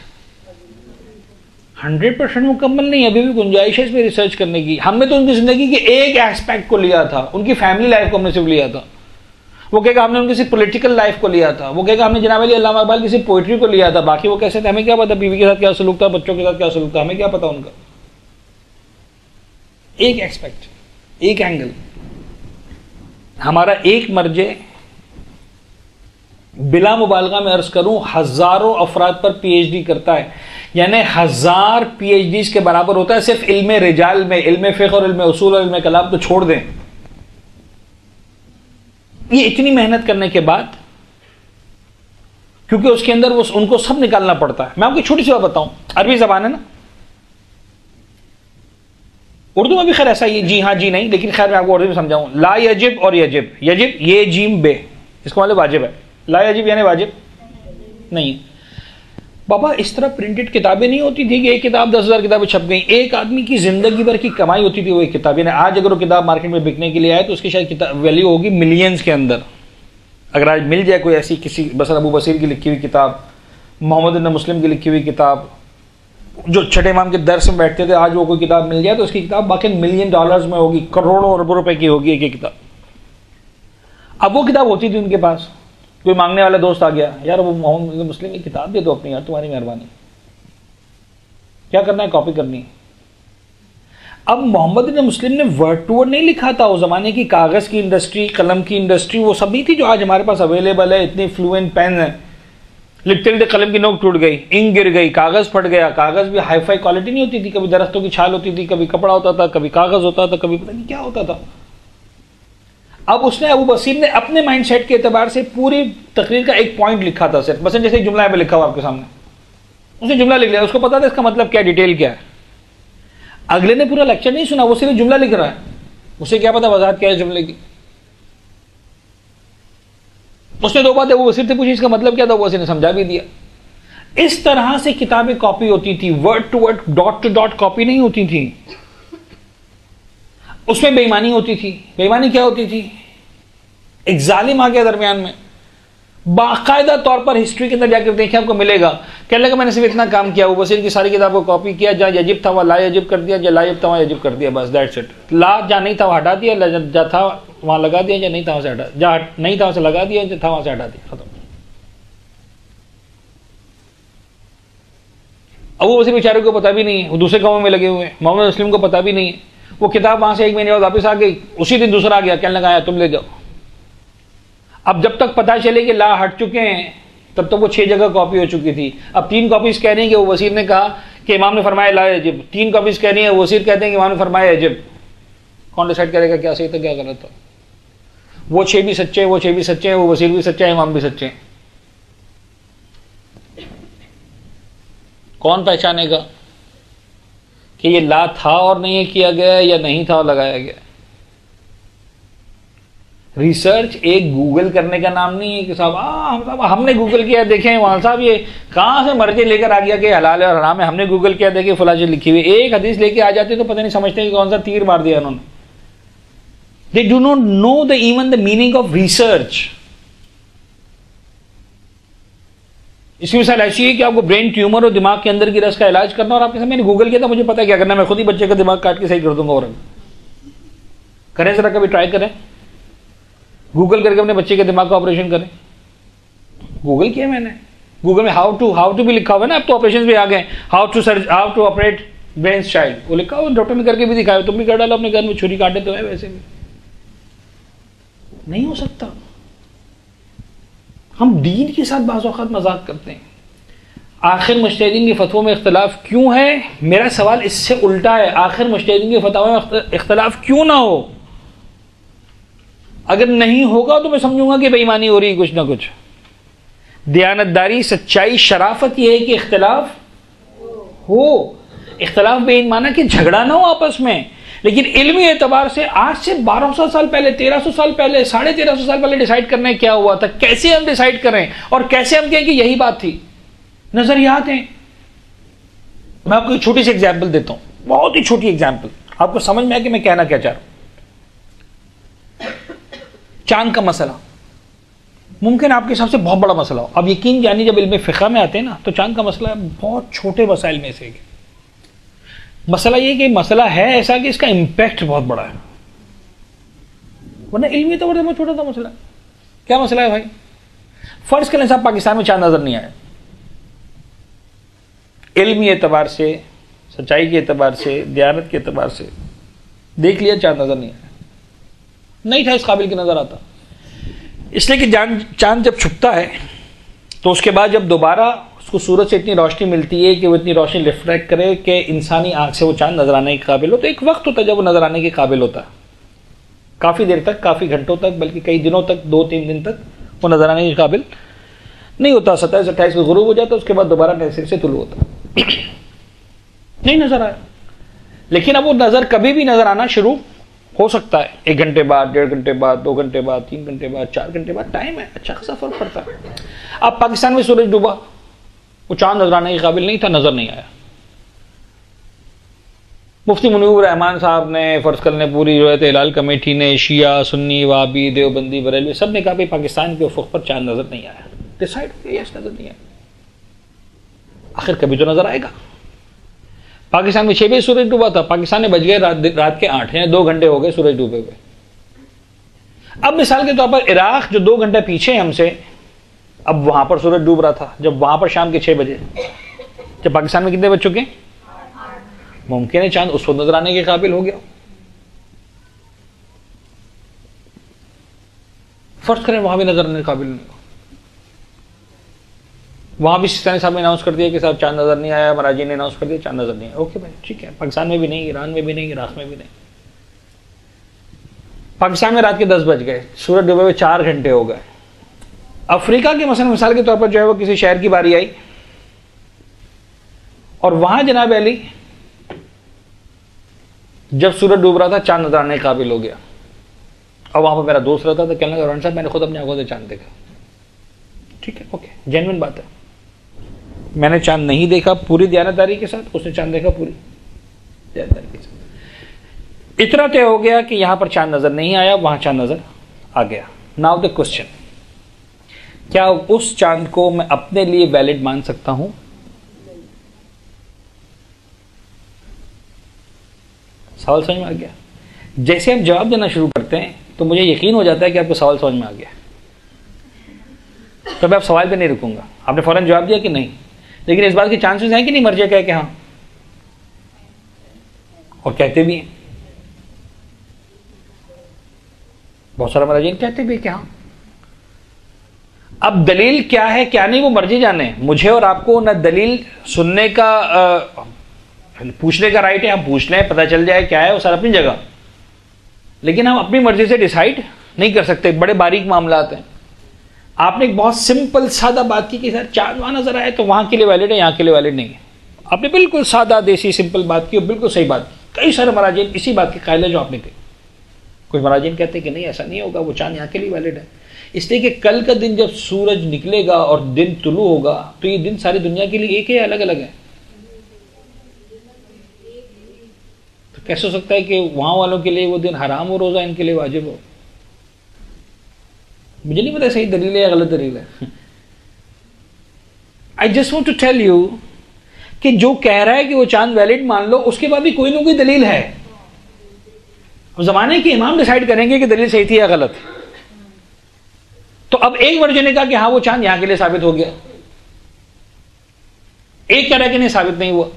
100% मुकम्मल नहीं, अभी भी गुंजाइश है इसमें रिसर्च करने की। हमने तो उनकी जिंदगी के एक एस्पेक्ट को लिया था, उनकी फैमिली लाइफ को हमने सिर्फ लिया था। वो कहेगा हमने उनकी सिर्फ पॉलिटिकल लाइफ को लिया था, वो कहेगा हमने जनाब अली अल्लामा इकबाल की सिर्फ पोइट्री को लिया था, बाकी वो कैसे थे हमें क्या पता, बीवी के साथ क्या सलूक था, बच्चों के साथ क्या सलूक था, हमें क्या पता उनका। एक एस्पेक्ट, एक एंगल। हमारा एक मर्जे बिला मुबालगा में अर्ज करूं हजारों अफराद पर PhD करता है, यानी 1000 PhDs के बराबर होता है सिर्फ इल्मे रिजाल में, इल्मे फिक़्ह और इल्मे उसूल और इल्मे कलाम तो छोड़ दें। ये इतनी मेहनत करने के बाद, क्योंकि उसके अंदर वो उनको सब निकालना पड़ता है। मैं आपको छोटी सी बात बताऊं, अरबी जबान है ना, उर्दू में भी खैर ऐसा ही, जी हाँ जी नहीं, लेकिन खैर मैं आपको उर्दू में समझाऊं। ला यजिब और यजिब, यजिब ये जीम बे, इसको मतलब वाजिब है, ला यजिब यानी वाजिब नहीं। बाबा इस तरह प्रिंटेड किताबें नहीं होती थी कि एक किताब 10,000 किताबें छप गई, एक आदमी की जिंदगी भर की कमाई होती थी वो एक किताब। यानी आज अगर वो किताब मार्केट में बिकने के लिए आए तो उसकी शायद वैल्यू होगी मिलियंस के अंदर। अगर आज मिल जाए कोई ऐसी किसी बसर अबू बसीर की लिखी हुई किताब, मोहम्मद इब्न मुस्लिम की लिखी हुई किताब, जो छठे इमाम के दर्स में बैठते थे, आज वो कोई किताब मिल जाए तो उसकी किताब बाकी $मिलियन में होगी, करोड़ों अरबों रुपए की होगी एक किताब। अब वो किताब होती थी उनके पास, कोई मांगने वाला दोस्त आ गया, यार वो मोहम्मद मुस्लिम की किताब दे दो अपनी, यार तुम्हारी मेहरबानी, क्या करना है, कॉपी करनी है। अब मोहम्मद इब्न मुस्लिम ने वर्ड टू वर्ड नहीं लिखा था, उस जमाने की कागज की इंडस्ट्री, कलम की इंडस्ट्री वो सब नहीं थी जो आज हमारे पास अवेलेबल है। इतनी फ्लुएंट पेन है, लिखते लिखते कलम की नोक टूट गई, इंक गिर गई, कागज फट गया। कागज भी हाई फाई क्वालिटी नहीं होती थी, कभी दरख्तों की छाल होती थी, कभी कपड़ा होता था, कभी कागज होता था, कभी पता नहीं क्या होता था। अब उसने अबू बसीर ने अपने माइंडसेट के एतबार से पूरी तकरीर का एक पॉइंट लिखा था सिर्फ, बस जैसे जुमला में लिखा हुआ आपके सामने, उसने जुमला लिख लिया, उसको पता था इसका मतलब क्या, डिटेल क्या है। अगले ने पूरा लेक्चर नहीं सुना, वो सिर्फ जुमला लिख रहा है, उसे क्या पता वजाहत क्या है जुमले की। उसने 2 बातें अबू बसीर से पूछी, इसका मतलब क्या था, वो ने समझा भी दिया। इस तरह से किताबें कॉपी होती थी, word to word, dot to dot copy नहीं होती थी। उसमें बेईमानी होती थी। बेईमानी क्या होती थी, एक जालिम आ गया दरमियान में, बाकायदा तौर पर हिस्ट्री के अंदर जाकर देखें आपको मिलेगा, कहने लगा मैंने सिर्फ इतना काम किया, वो बसीर की सारी किताब को कॉपी किया, जहाँ यजिब था वहाँ ला यजिब कर दिया, जहाँ ला यजिब था वहाँ यजिब कर दिया, बस दैट्स इट। ला जहाँ नहीं था वहाँ हटा दिया, जहाँ था वहाँ लगा दिया, जहाँ नहीं था वहाँ से हटा, जहाँ नहीं था वहाँ से लगा दिया, जहाँ था वहाँ से हटा दिया, खत्म। अब वो बसीर बेचारे को पता भी नहीं है, वो दूसरे कामों में लगे हुए हैं, मोहम्मद मुस्लिम को पता भी नहीं है। वो किताब वहां से 1 महीने बाद वापस आ गई, उसी दिन दूसरा आ गया, कहने लगा तुम ले जाओ। अब जब तक पता चले कि ला हट चुके हैं तब तक वो 6 जगह कॉपी हो चुकी थी। अब 3 कॉपीज कह रही है कि वो वसीर ने कहा कि इमाम ने फरमाया ला यजिब, 3 कॉपीज कह रही है वसीर कहते हैं कि इमाम ने फरमाया यजिब। कौन डिसाइड करेगा क्या सही था क्या गलत था? वो 6 भी सच्चे हैं, वो 6 भी सच्चे हैं, वो वसील भी सच्चा है, इमाम भी सच्चे हैं। कौन पहचानेगा कि ये ला था और नहीं किया गया या नहीं था और लगाया गया? रिसर्च एक गूगल करने का नाम नहीं है कि साहब हमने गूगल किया, देखें वहां साहब ये कहां से मर्जी लेकर आ गया कि हलाल है और हराम है, हमने गूगल किया, देखे फला चीज लिखी हुई। एक हदीस लेके आ जाते तो पता नहीं समझते कि कौन सा तीर मार दिया उन्होंने। They do not know the even the meaning of research. इसकी मिसाल ऐसी है कि आपको ब्रेन ट्यूमर और दिमाग के अंदर की रस का इलाज करना, और आपके सामने मैंने गूगल किया था, मुझे पता है क्या करना, मैं खुद ही बच्चे का दिमाग काट के सही कर दूंगा। और करें जरा, कभी ट्राई करें, गूगल करके अपने बच्चे के दिमाग का ऑपरेशन करें। गूगल किया मैंने, गूगल में हाउ टू भी लिखा हुआ है ना, अब तो ऑपरेशन भी आ गए, how to operate brain child, वो लिखा हुआ, डॉक्टर ने करके भी दिखाया। तुम भी कर डालो अपने घर में, छुरी काटे तो है, वैसे भी नहीं हो सकता। हम दीन के साथ बाज़ औक़ात मजाक करते हैं। आखिर मुज्तहिदीन के फतवों में इख्तलाफ क्यों है? मेरा सवाल इससे उल्टा है, आखिर मुज्तहिदीन के फतवा में इख्तलाफ क्यों ना हो? अगर नहीं होगा तो मैं समझूंगा कि बेईमानी हो रही है कुछ ना कुछ। दयानतदारी, सच्चाई, शराफत यह है कि इख्तलाफ हो। इख्तलाफ बेईमाना कि झगड़ा ना हो आपस में, लेकिन इल्मी एतबार से आज से 1200 साल पहले, 1300 साल पहले, 1350 साल पहले डिसाइड करने क्या हुआ था, कैसे हम डिसाइड करें और कैसे हम कहें कि यही बात थी। नजरियात हैं। मैं आपको एक छोटी सी एग्जाम्पल देता हूं, बहुत ही छोटी एग्जाम्पल, आपको समझ में आए कि मैं कहना क्या चाह रहा हूं। चांद का मसला मुमकिन आपके हिसाब से बहुत बड़ा मसला हो। अब यकीन जानिए, जब इल्म फ़िक़्ह में आते हैं ना, तो चांद का मसला बहुत छोटे मसाइल में से है। मसला ये कि मसला है ऐसा कि इसका इंपैक्ट बहुत बड़ा है, वरना इल्मी तो बहुत छोटा सा मसला। क्या मसला है भाई? फर्ज करें साहब पाकिस्तान में चांद नजर नहीं आया, इल्मी एतबार से, सच्चाई के एतबार से, दियानत के एतबार से देख लिया, चांद नजर नहीं आया, नहीं था इस काबिल की नजर आता। इसलिए कि चांद जब छुपता है तो उसके बाद जब दोबारा उसको सूरज से इतनी रोशनी मिलती है कि वो इतनी रोशनी रिफ्लेक्ट करे कि इंसानी आंख से वो चांद नजर आने के काबिल हो, तो एक वक्त होता है जब वो नजर आने के काबिल होता है। काफ़ी देर तक, काफ़ी घंटों तक, बल्कि कई दिनों तक, 2-3 दिन तक वो नजर आने के काबिल नहीं होता। 27-28 को गुरूब हो जाता है, उसके बाद दोबारा नए सिरे से तुलू होता नहीं नजर आया। लेकिन अब वो नजर कभी भी नजर आना शुरू हो सकता है, 1 घंटे बाद, 1.5 घंटे बाद, 2 घंटे बाद, 3 घंटे बाद, 4 घंटे बाद, टाइम है, अच्छा खासा फर्क पड़ता है। अब पाकिस्तान में सूरज डूबा, वो चांद नजर आने के काबिल नहीं था, नजर नहीं आया। मुफ्ती मुनीर रहमान साहब ने, फर्ज करने पूरी रवायत हिलाल कमेटी ने, शिया, सुन्नी, वाबी, देवबंदी, बरेलवी, सब ने कहा भाई पाकिस्तान के उफ़ुक़ पर चांद नजर नहीं आया। डिसाइड हो गया यस, नजर नहीं आया। आखिर कभी तो नजर आएगा। पाकिस्तान में 6 बजे सूरज डूबा था, पाकिस्तान में बज गए रात के 8 हैं, 2 घंटे हो गए सूरज डूबे हुए। अब मिसाल के तौर पर इराक जो 2 घंटे पीछे हमसे, अब वहां पर सूरज डूब रहा था जब वहां पर शाम के 6 बजे, जब पाकिस्तान में कितने बज चुके? मुमकिन है चांद उस वक्त नजर आने के काबिल हो गया। फर्ज करें वहां भी नजर आने के काबिल नहीं हो, वहां भी सिस्तानी साहब ने अनाउंस कर दिया कि साहब चांद नजर नहीं आया, मराजी ने अनाउंस कर दिया चांद नजर नहीं आया। ओके भाई, ठीक है। पाकिस्तान में भी नहीं, ईरान में भी नहीं, इराक में भी नहीं। पाकिस्तान में रात के 10 बज गए, सूरज डूबे हुए 4 घंटे हो गए। अफ्रीका के मसलन मिसाल के तौर पर जो है वो किसी शहर की बारी आई और वहां जनाब अली जब सूरज डूब रहा था, चांद नजर आने के काबिल हो गया। और वहां पर मेरा दोस्त रहता था, कहने लगा साहब मैंने खुद अपनी आंखों से चांद देखा। ठीक है, ओके, जेन्युइन बात है। मैंने चांद नहीं देखा पूरी दयानतदारी के साथ, उसने चांद देखा पूरी दयानतदारी के साथ। इतना तय हो गया कि यहां पर चांद नजर नहीं आया, वहां चांद नजर आ गया। नाउ द क्वेश्चन, क्या उस चांद को मैं अपने लिए वैलिड मान सकता हूं? सवाल समझ में आ गया? जैसे हम जवाब देना शुरू करते हैं तो मुझे यकीन हो जाता है कि आपको सवाल समझ में आ गया, तो मैं अब सवाल पे नहीं रुकूंगा। आपने फौरन जवाब दिया कि नहीं, लेकिन इस बात के चांसेस हैं कि नहीं मर्जी कहे कि हाँ, और कहते भी हैं, बहुत सारा मर्जी कहते भी कि हाँ। अब दलील क्या है क्या नहीं वो मर्जी जाने, मुझे और आपको न दलील सुनने का पूछने का राइट है, हम पूछ लें, पता चल जाए क्या है, वो सर अपनी जगह, लेकिन हम अपनी मर्जी से डिसाइड नहीं कर सकते, बड़े बारीक मामलात हैं। आपने एक बहुत सिंपल सादा बात की कि सर चांद वहां नजर आए तो वहां के लिए वैलिड है, यहाँ के लिए वैलिड नहीं है। आपने बिल्कुल सादा देसी सिंपल बात की और बिल्कुल सही बात की। कई सारे मराजिन इसी बात के कायल है जो आपने कही। कुछ मराजिन कहते हैं कि नहीं ऐसा नहीं होगा, वो चांद यहाँ के लिए वैलिड है, इसलिए कि कल का दिन जब सूरज निकलेगा और दिन तुलू होगा तो ये दिन सारी दुनिया के लिए एक है, अलग अलग है। तो कैसे हो सकता है कि वहां वालों के लिए वो दिन हराम हो रोजा, इनके लिए वाजिब हो? मुझे नहीं पता सही दलील है या गलत दलील है। I just want to tell you कि जो कह रहा है कि वो चांद वैलिड मान लो, उसके बाद भी कोई ना कोई दलील है। अब जमाने के इमाम डिसाइड करेंगे कि दलील सही थी या गलत। तो अब एक वर्जन ने कहा कि हाँ वो चांद यहां के लिए साबित हो गया, एक कह रहा है कि नहीं साबित नहीं हुआ।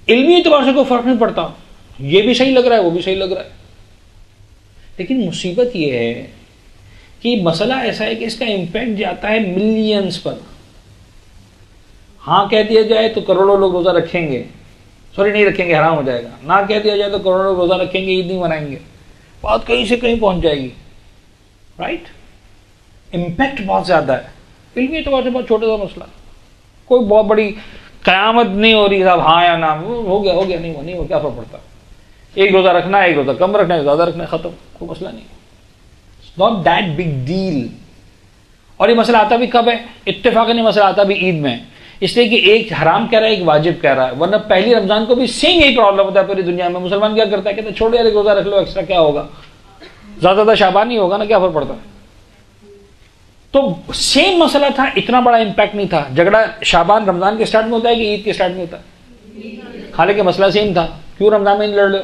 इल्मी एतबार से कोई फर्क नहीं पड़ता, ये भी सही लग रहा है वो भी सही लग रहा है। लेकिन मुसीबत यह है कि मसला ऐसा है कि इसका इंपैक्ट जाता है मिलियंस पर। हाँ कह दिया जाए तो करोड़ों लोग रोजा रखेंगे, सॉरी नहीं रखेंगे, हराम हो जाएगा। ना कह दिया जाए तो करोड़ों लोग रोजा रखेंगे, ईद नहीं मनाएंगे, बात कहीं से कहीं पहुंच जाएगी। राइट, इंपैक्ट बहुत ज्यादा है। इल्मी एतबार से बहुत छोटा सा मसला, कोई बहुत बड़ी कयामत नहीं हो रही साहब, हाँ या ना, हो गया नहीं हो, क्या फर्क पड़ता। एक रोजा रखना है, एक रोजा कम रखना है, ज्यादा रखना है, खत्म, कोई मसला नहीं। Not that big deal. और ये मसला आता भी कब है? इत्तेफाकन ये मसला आता भी ईद में, इसलिए कि एक हराम कह रहा है एक वाजिब कह रहा है। वरना पहली रमजान को भी सेम यही प्रॉब्लम होता है पूरी दुनिया में। मुसलमान क्या करता है, कहते छोड़ो यार एक रोजा रख लो, एक्स्ट्रा क्या होगा, ज्यादा शाबान ही होगा ना, क्या फर्क पड़ता है। तो सेम मसला था, इतना बड़ा इंपैक्ट नहीं था। झगड़ा शाबान रमजान के स्टार्ट में होता है कि ईद के स्टार्ट में होता है? हालांकि मसला सेम था, क्यों रमजान में नहीं लड़ लो?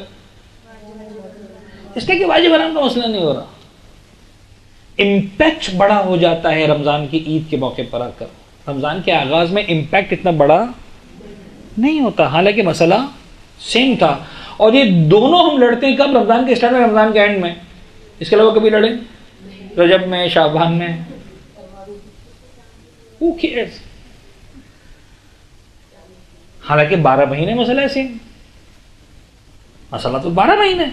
इसलिए कि वाजिब हराम का मसला नहीं हो रहा। इंपैक्ट बड़ा हो जाता है रमजान की ईद के मौके पर आकर। रमजान के आगाज में इंपैक्ट इतना बड़ा नहीं होता, हालांकि मसला सेम था। और ये दोनों हम लड़ते हैं कब? रमजान के स्टार्ट में, रमजान के एंड में। इसके अलावा कभी लड़े? रजब में, शाबान में? Who cares? हालांकि 12 महीने मसला है सेम, मसला तो 12 महीने,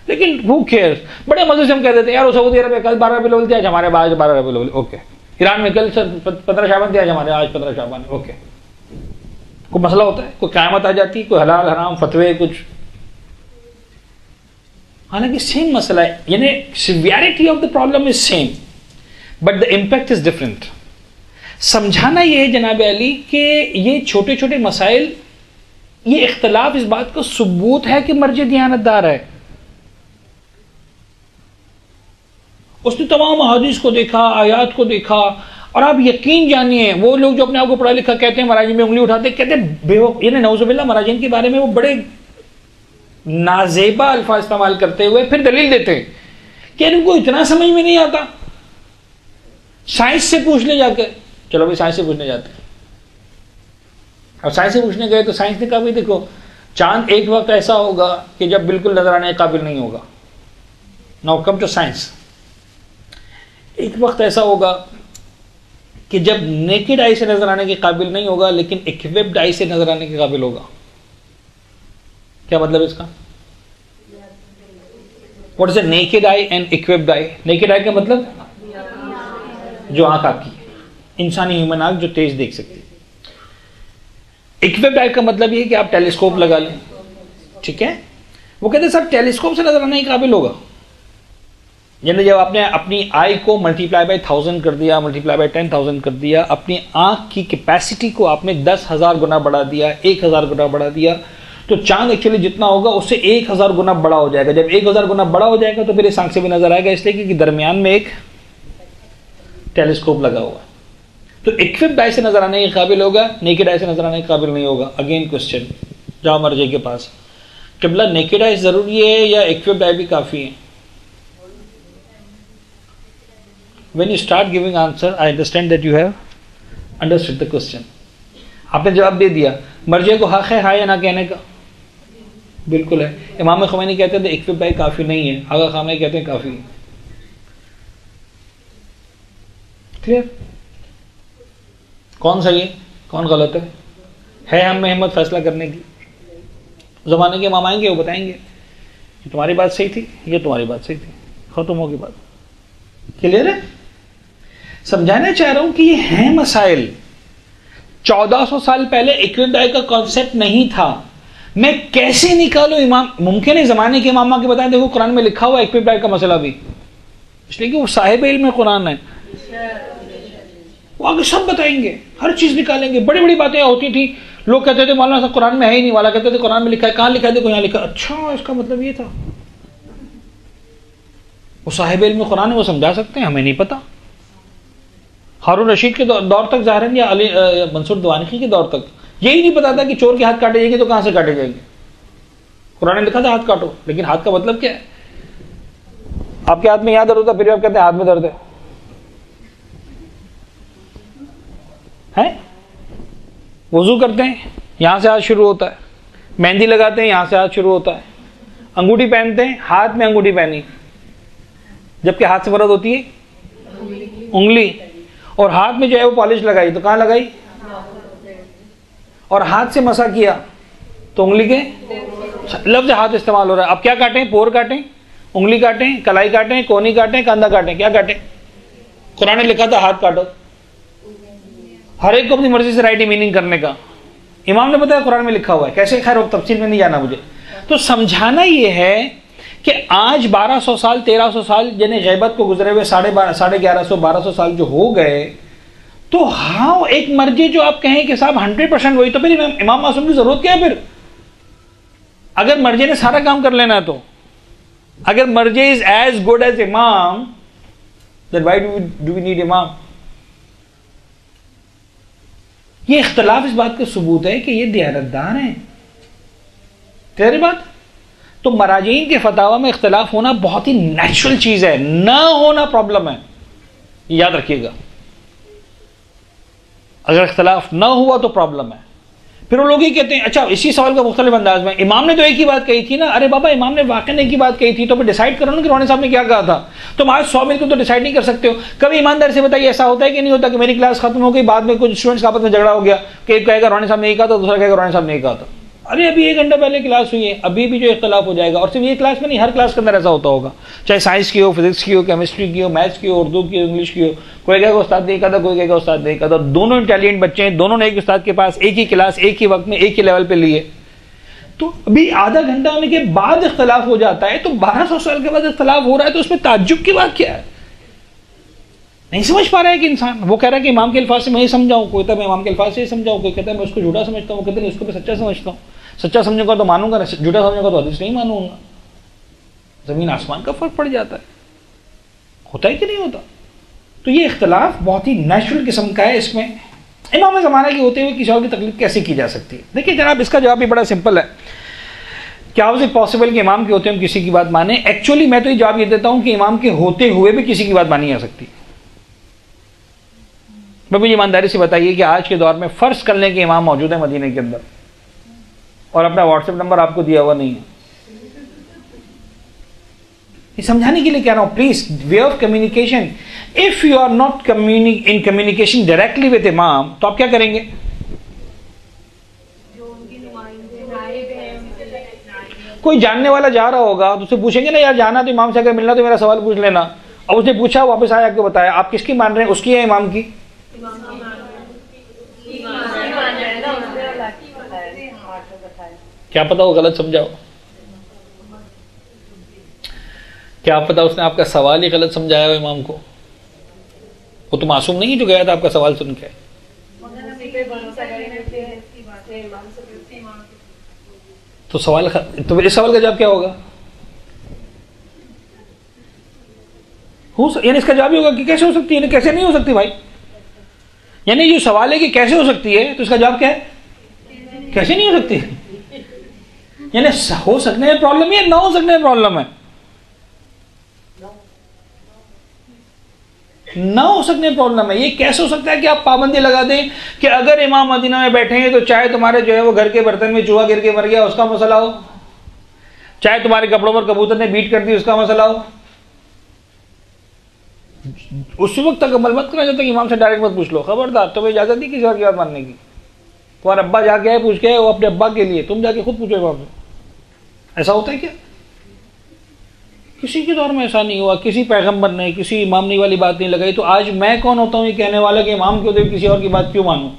लेकिन who cares? बड़े मजे से हम कह देते हैं यार सऊदी अरब में कल 12 रबीउल अव्वल थी, आज हमारे आज 12 रबीउल अव्वल, ओके। ईरान में कल 15 शाबान थी, आज हमारे आज 15 शाबान, ओके। कोई मसला होता है? कोई क़यामत आ जाती, कोई हलाल हराम फतवे कुछ? हालांकि सेम मसला है, यानी severity of the problem is same but the impact is different. समझाना यह है जनाब अली कि ये छोटे छोटे मसाइल, ये इख्तलाफ इस बात का सबूत है कि मर्जी दियानतदार है। उसने तमाम हदीस को देखा, आयात को देखा, और आप यकीन जानिए वो लोग जो अपने आप को पढ़ा लिखा कहते हैं, मराजिन में उंगली उठाते कहते हैं बेवकूफ, यानी नौजुबिल्लाह मराजिन के बारे में वो बड़े नाजेबा अल्फाज इस्तेमाल करते हुए फिर दलील देते हैं कि इनको इतना समझ में नहीं आता, साइंस से पूछ ले जाकर। चलो भाई साइंस से पूछने जाते हैं। अब साइंस से पूछने गए तो साइंस ने कहा भाई देखो चांद एक वक्त ऐसा होगा कि जब बिल्कुल नजर आने के काबिल नहीं होगा। Now come to science. एक वक्त ऐसा होगा कि जब नेकेड आई से नजर आने के काबिल नहीं होगा, लेकिन इक्विप्ड आई से नजर आने के काबिल होगा। क्या मतलब इसका? What is a naked eye and equipped I? Naked eye का मतलब जो आंख आपकी, इंसानी ह्यूमन आंख जो तेज देख सकती है। इक्विप्ड आई का मतलब ये कि आप टेलीस्कोप लगा लें, ठीक है। वो कहते हैं सर टेलीस्कोप से नजर आने के काबिल होगा, यानी जब आपने अपनी आई को मल्टीप्लाई बाय 1000 कर दिया, मल्टीप्लाई बाय 10,000 कर दिया, अपनी आंख की कैपेसिटी को आपने 10,000 गुना बढ़ा दिया, 1000 गुना बढ़ा दिया, तो चांद एक्चुअली जितना होगा उससे 1000 गुना बड़ा हो जाएगा। जब 1000 गुना बड़ा हो जाएगा तो फिर इस आंख से भी नजर आएगा, इसलिए कि दरमियान में एक टेलीस्कोप लगा हुआ है। तो इक्विप्ड आई से नजर आने के काबिल होगा, नेकेड आई से नजर आने के काबिल नहीं होगा। अगेन क्वेश्चन, जाओ मर्जी के पास, किबला नेकेड आई जरूरी है या इक्विप्ड आई भी काफी है? When you start giving answer, I understand that you have understood the question. आपने जवाब दे दिया, मर्जी को हक है हाँ या ना कहने का? बिल्कुल है। इमाम ख़ुमैनी कहते थे इक्विप्ड आई काफी नहीं है, आगा खामेनी कहते हैं काफी है। क्लियर? कौन सही है कौन गलत है हम में हिम्मत फैसला करने की? जमाने के इमाम आएंगे वो बताएंगे। तुम्हारी बात सही थी, ये तुम्हारी बात सही थी, खत्म होगी बात। क्लियर है? समझाना चाह रहा हूं कि ये है मसाइल। 1400 साल पहले इक्विडाई का कॉन्सेप्ट नहीं था। मैं कैसे निकालूं इमाम? मुमकिन है जमाने के इमाम के बताएं, देखो कुरान में लिखा हुआ है इक्विडाई का मसला भी, इसलिए कि वो साहिब इल्म कुरान है, वो आगे सब बताएंगे, हर चीज निकालेंगे। बड़ी बड़ी बातें होती थी, लोग कहते थे मौलाना साहब कुरान में है ही नहीं, वाला कहते थे कुरान में लिखा है, कहां लिखा है? देखो यहां लिखा। अच्छा, इसका मतलब ये था। वो साहिब इल्म कुरान है, वो समझा सकते हैं, हमें नहीं पता। हारून रशीद के दौर तक ज़ाहिरन या अली मंसूर दीवानखी के दौर तक यही नहीं पता था कि चोर के हाथ काटे जाएंगे तो कहां से काटे जाएंगे। कुरान ने लिखा था हाथ काटो, लेकिन हाथ का मतलब क्या है? आपके हाथ में यहां दर्द होता, फिर आप कहते हैं हाथ में दर्द है? वजू करते हैं, यहां से हाथ शुरू होता है। मेहंदी लगाते हैं, यहां से हाथ शुरू होता है। अंगूठी पहनते हैं, हाथ में अंगूठी पहनी, जबकि हाथ से मरद होती है उंगली, और हाथ में जो है वो पॉलिश लगाई तो कहां लगाई? और हाथ से मसा किया तो उंगली के लफ्ज हाथ इस्तेमाल हो रहा है। अब क्या काटें? पोर काटें, उंगली काटें, कलाई काटें, कोनी काटें, कंधा काटें, क्या काटें? कुरान ने लिखा था हाथ काटो। हर एक को अपनी मर्जी से राइट मीनिंग करने का इमाम ने बताया कुरान में लिखा हुआ है। कैसे? खैर वो तफसील में नहीं जाना मुझे। तो समझाना ये है कि आज 1200 साल 1300 साल यानी गैबत को गुजरे हुए 1150 1200 साल जो हो गए, तो हाँ एक मर्जी जो आप कहें कि साहब 100% वही, तो फिर इमाम मासूम की जरूरत क्या है? फिर अगर मर्जी ने सारा काम कर लेना है तो, अगर मर्जी इज एज गुड एज इमाम, then why do we need इमाम? ये इख्तलाफ इस बात का सबूत है कि ये दियानतदार हैं। तेरी बात तो मराजीन के फतावा में इख्तलाफ होना बहुत ही नेचुरल चीज है, ना होना प्रॉब्लम है, याद रखिएगा। अगर इख्तलाफ ना हुआ तो प्रॉब्लम है। फिर वो लोग ही कहते हैं, अच्छा इसी सवाल का मुख्तलिफ अंदाज में, इमाम ने तो एक ही बात कही थी ना। अरे बाबा, इमाम ने वाकई एक ही बात कही थी, तो फिर डिसाइड करो ना कि रोहनी साहब ने क्या कहा था। तुम आज 100 मिनट को तो डिसाइड नहीं कर सकते हो। कभी ईमानदारी से बताइए, ऐसा होता है कि नहीं होता कि मेरी क्लास खत्म हो गई, बाद में कुछ स्टूडेंट्स का आपस में झगड़ा हो गया कि एक कहेगा रोहनी साहब ने कहा था, दूसरा कहेगा रोहनी साहब ने कहा था। अरे अभी 1 घंटा पहले क्लास हुई है, अभी भी जो इख्तलाफ हो जाएगा। और सिर्फ ये क्लास में नहीं, हर क्लास के अंदर ऐसा होता होगा, चाहे साइंस की हो, फिजिक्स की हो, केमिस्ट्री की हो, मैथ्स की हो, उर्दू की हो, इंग्लिश की हो। कोई कहेगा उस्ताद ने कहा था, कोई कहेगा उस्ताद ने कहा था। दोनों इंटेलिजेंट बच्चे हैं, दोनों ने एक उस्ताद के पास एक ही क्लास एक ही वक्त में एक ही लेवल पे लिए, तो अभी आधा घंटा होने के बाद इख्तलाफ हो जाता है। तो 1200 साल के बाद इख्तलाफ हो रहा है, तो उसमें ताज्जुब की बात क्या है? नहीं समझ पा रहा है कि इंसान, वो कह रहा है कि इमाम के अल्फाज से मैं ही समझाऊं, कोई कहता है मैं इमाम के अल्फाज से ही समझाऊं, कोई कहता है मैं उसको झूठा समझता हूं, कहते हैं उसको मैं सच्चा समझता हूं। सच्चा समझूंगा तो मानूंगा, झूठा समझूंगा तो हदीस नहीं मानूंगा। जमीन आसमान का फर्क पड़ जाता है, होता है कि नहीं होता? तो ये इख्तलाफ बहुत ही नेचुरल किस्म का है। इसमें इमाम ज़माना के होते हुए किसी और की तकलीफ कैसे की जा सकती है? देखिए जनाब, इसका जवाब भी बड़ा सिंपल है। क्या हो पॉसिबल कि इमाम के होते हुए हम किसी की बात माने? एक्चुअली मैं तो ये जवाब ये देता हूं कि इमाम के होते हुए भी किसी की बात मानी जा सकती है। मुझे ईमानदारी से बताइए कि आज के दौर में फर्ज करने के इमाम मौजूद है मदीने के अंदर, और अपना व्हाट्सएप नंबर आपको दिया हुआ नहीं है। ये समझाने के लिए कह रहा हूं, please way of communication. If you are not in communication directly with imam, तो आप क्या करेंगे? कोई जानने वाला जा रहा होगा तो उसे पूछेंगे ना, यार जाना तो इमाम से अगर मिलना तो मेरा सवाल पूछ लेना। अब उसने पूछा, वापस आया, आपको बताया, आप किसकी मान रहे हैं, उसकी या इमाम की? क्या पता वो गलत समझाओ, क्या पता उसने आपका सवाल ही गलत समझाया हो इमाम को। वो तो मासूम नहीं जो गया था आपका सवाल सुन के। तो सवाल, तो इस सवाल का जवाब क्या होगा? यानी इसका जवाब ही होगा कि कैसे हो सकती है, कैसे नहीं हो सकती भाई। यानी जो सवाल है कि कैसे हो सकती है, तो इसका जवाब क्या है? कैसे नहीं हो सकती। यानी हो सकने में प्रॉब्लम है, ना हो सकने में प्रॉब्लम है। ना हो सकने में प्रॉब्लम है। ये कैसे हो सकता है कि आप पाबंदी लगा दें कि अगर इमाम मदीना में बैठे हैं तो चाहे तुम्हारे जो है वो घर के बर्तन में चूहा गिर के मर गया उसका मसला हो, चाहे तुम्हारे कपड़ों पर कबूतर ने बीट कर दी उसका मसला हो, उस वक्त तक अमल मत करना जब तक इमाम से डायरेक्ट मत पूछ लो। खबरदार, तुम्हें इजाजत नहीं किसी और की बात मानने की। तुम्हारा अब्बा जाके आए पूछ के, वो अपने अब्बा के लिए, तुम जाके खुद पूछो इमाम से। ऐसा होता है क्या? किसी के दौर में ऐसा नहीं हुआ, किसी पैगंबर ने किसी इमाम ने वाली बात नहीं लगाई। तो आज मैं कौन होता हूँ ये कहने वाला कि इमाम के होते किसी और की बात क्यों मानूं?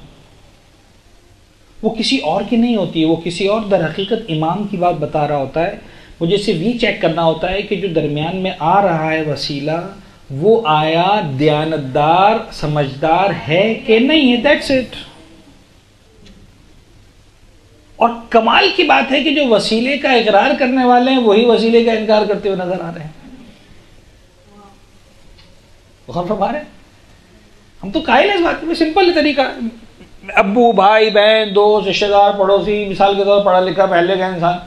वो किसी और की नहीं होती है, वो किसी और दर हकीकत इमाम की बात बता रहा होता है। मुझे सिर्फ ये चेक करना होता है कि जो दरमियान में आ रहा है वसीला, वो आया दयानतदार समझदार है कि नहीं है, दैट्स इट। और कमाल की बात है कि जो वसीले का इकरार करने वाले हैं वही वसीले का इनकार करते हुए नजर आ रहे हैं। गौर फरमा रहे हैं? हम तो कायल है इस बात में। सिंपल तरीका, अब्बू भाई बहन दोस्त रिश्तेदार पड़ोसी, मिसाल के तौर पर पढ़ा लिखा पहले का इंसान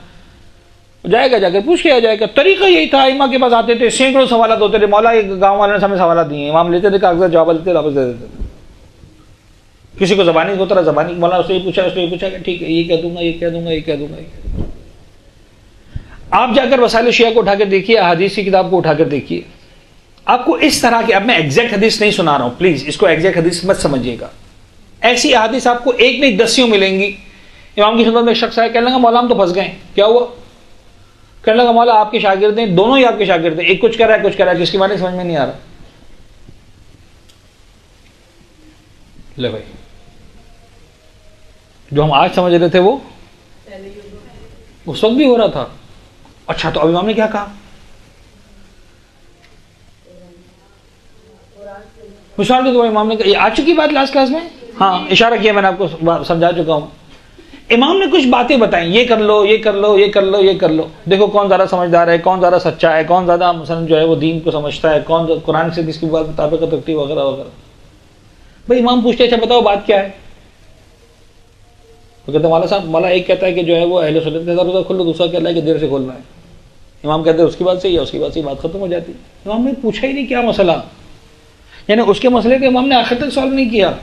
जाएगा, जाकर पूछ के आ जाएगा। तरीका यही था, इमाम के पास आते थे, सैकड़ों सवाल होते थे। मौला गांव वालों ने हमें सवाल दिए, इमाम लेते थे, कागजात जवाब देते, वापस दे देते थे। किसी को जबानी होता रहा, जबानी मौला उसने पूछा, उसने पूछा कि ठीक है ये कह दूंगा, ये कह दूंगा, ये कह दूंगा। आप जाकर वसाइल शिया को उठाकर देखिए, हदीस की किताब को उठाकर देखिए, आपको इस तरह के, अब मैं एग्जैक्ट हदीस नहीं सुना रहा हूं, प्लीज इसको एग्जैक्ट हदीस मत समझिएगा। ऐसी हदीस आपको एक नहीं 10 मिलेंगी। इमाम की खिदमत में एक शख्स आया, कहने लगा मौला हम तो फंस गए। क्या हुआ? कहने लगा मौला आपके शागिर्द हैं, दोनों ही आपके शागिर्द हैं, एक कुछ कह रहा है कुछ कह रहा है, किसकी माने समझ में नहीं आ रहा। ले भाई, जो हम आज समझ रहे थे वो उस वक्त भी हो रहा था। अच्छा तो अब इमाम ने क्या कहा? मिसाल के तो इमाम ने कहा, ये आ चुकी बात लास्ट क्लास में, हाँ इशारा किया मैंने, आपको समझा चुका हूं। इमाम ने कुछ बातें बताई, ये कर लो, ये कर लो, ये कर लो, ये कर लो। देखो कौन ज्यादा समझदार है, कौन ज्यादा सच्चा है, कौन ज्यादा मसलन जो है वो दीन को समझता है, कौन कुरान से इसकी बात मुताबिक रखती है, वगैरह वगैरह। भाई इमाम पूछते अच्छा बताओ बात क्या है? तो कहते मौला साहब, मौला एक कहता है कि जो है वो अहले सुन्नत का रोजा खोलो, दूसरा कहता है कि देर से खोलना है। इमाम कहते हैं उसकी बात सही है, उसकी बात सही, बात खत्म हो जाती है। इमाम ने पूछा ही नहीं क्या मसला, यानी उसके मसले को इमाम ने आखिर तक सॉल्व नहीं किया।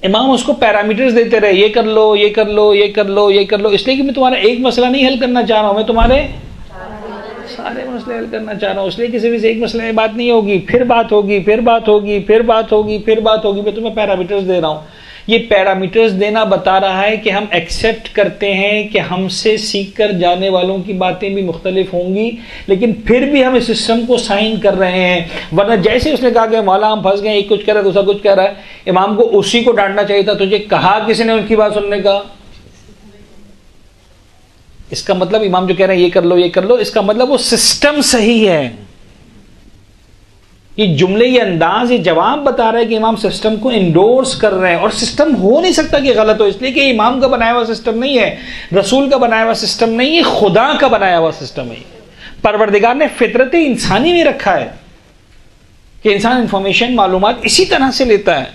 इमाम उसको पैरामीटर्स देते रहे, ये कर लो, ये कर लो, ये कर लो, ये कर लो, इसलिए कि मैं तुम्हारा एक मसला नहीं हल करना चाह रहा हूं, मैं तुम्हारे सारे मसले हल करना चाह रहा हूं। इसलिए किसी भी से एक मसले में बात नहीं होगी, फिर बात होगी, फिर बात होगी, फिर बात होगी, फिर बात होगी। मैं तुम्हें पैरामीटर्स दे रहा हूं। ये पैरामीटर्स देना बता रहा है कि हम एक्सेप्ट करते हैं कि हमसे सीख कर जाने वालों की बातें भी मुख्तलिफ होंगी, लेकिन फिर भी हम इस सिस्टम को साइन कर रहे हैं। वरना जैसे उसने कहा कि मौला हम फंस गए, एक कुछ कह रहा है दूसरा कुछ कह रहा है, इमाम को उसी को डांटना चाहिए था। तुझे कहा किसी ने उनकी बात सुनने का? इसका मतलब इमाम जो कह रहे हैं ये कर लो, ये कर लो, इसका मतलब वो सिस्टम सही है। ये जुमले, ये अंदाज, ये जवाब बता रहा है कि इमाम सिस्टम को इंडोर्स कर रहे हैं। और सिस्टम हो नहीं सकता कि गलत हो, इसलिए कि इमाम का बनाया हुआ सिस्टम नहीं है, रसूल का बनाया हुआ सिस्टम नहीं है, खुदा का बनाया हुआ सिस्टम है। परवरदिगार ने फितरत इंसानी में रखा है कि इंसान इंफॉर्मेशन मालूमात इसी तरह से लेता है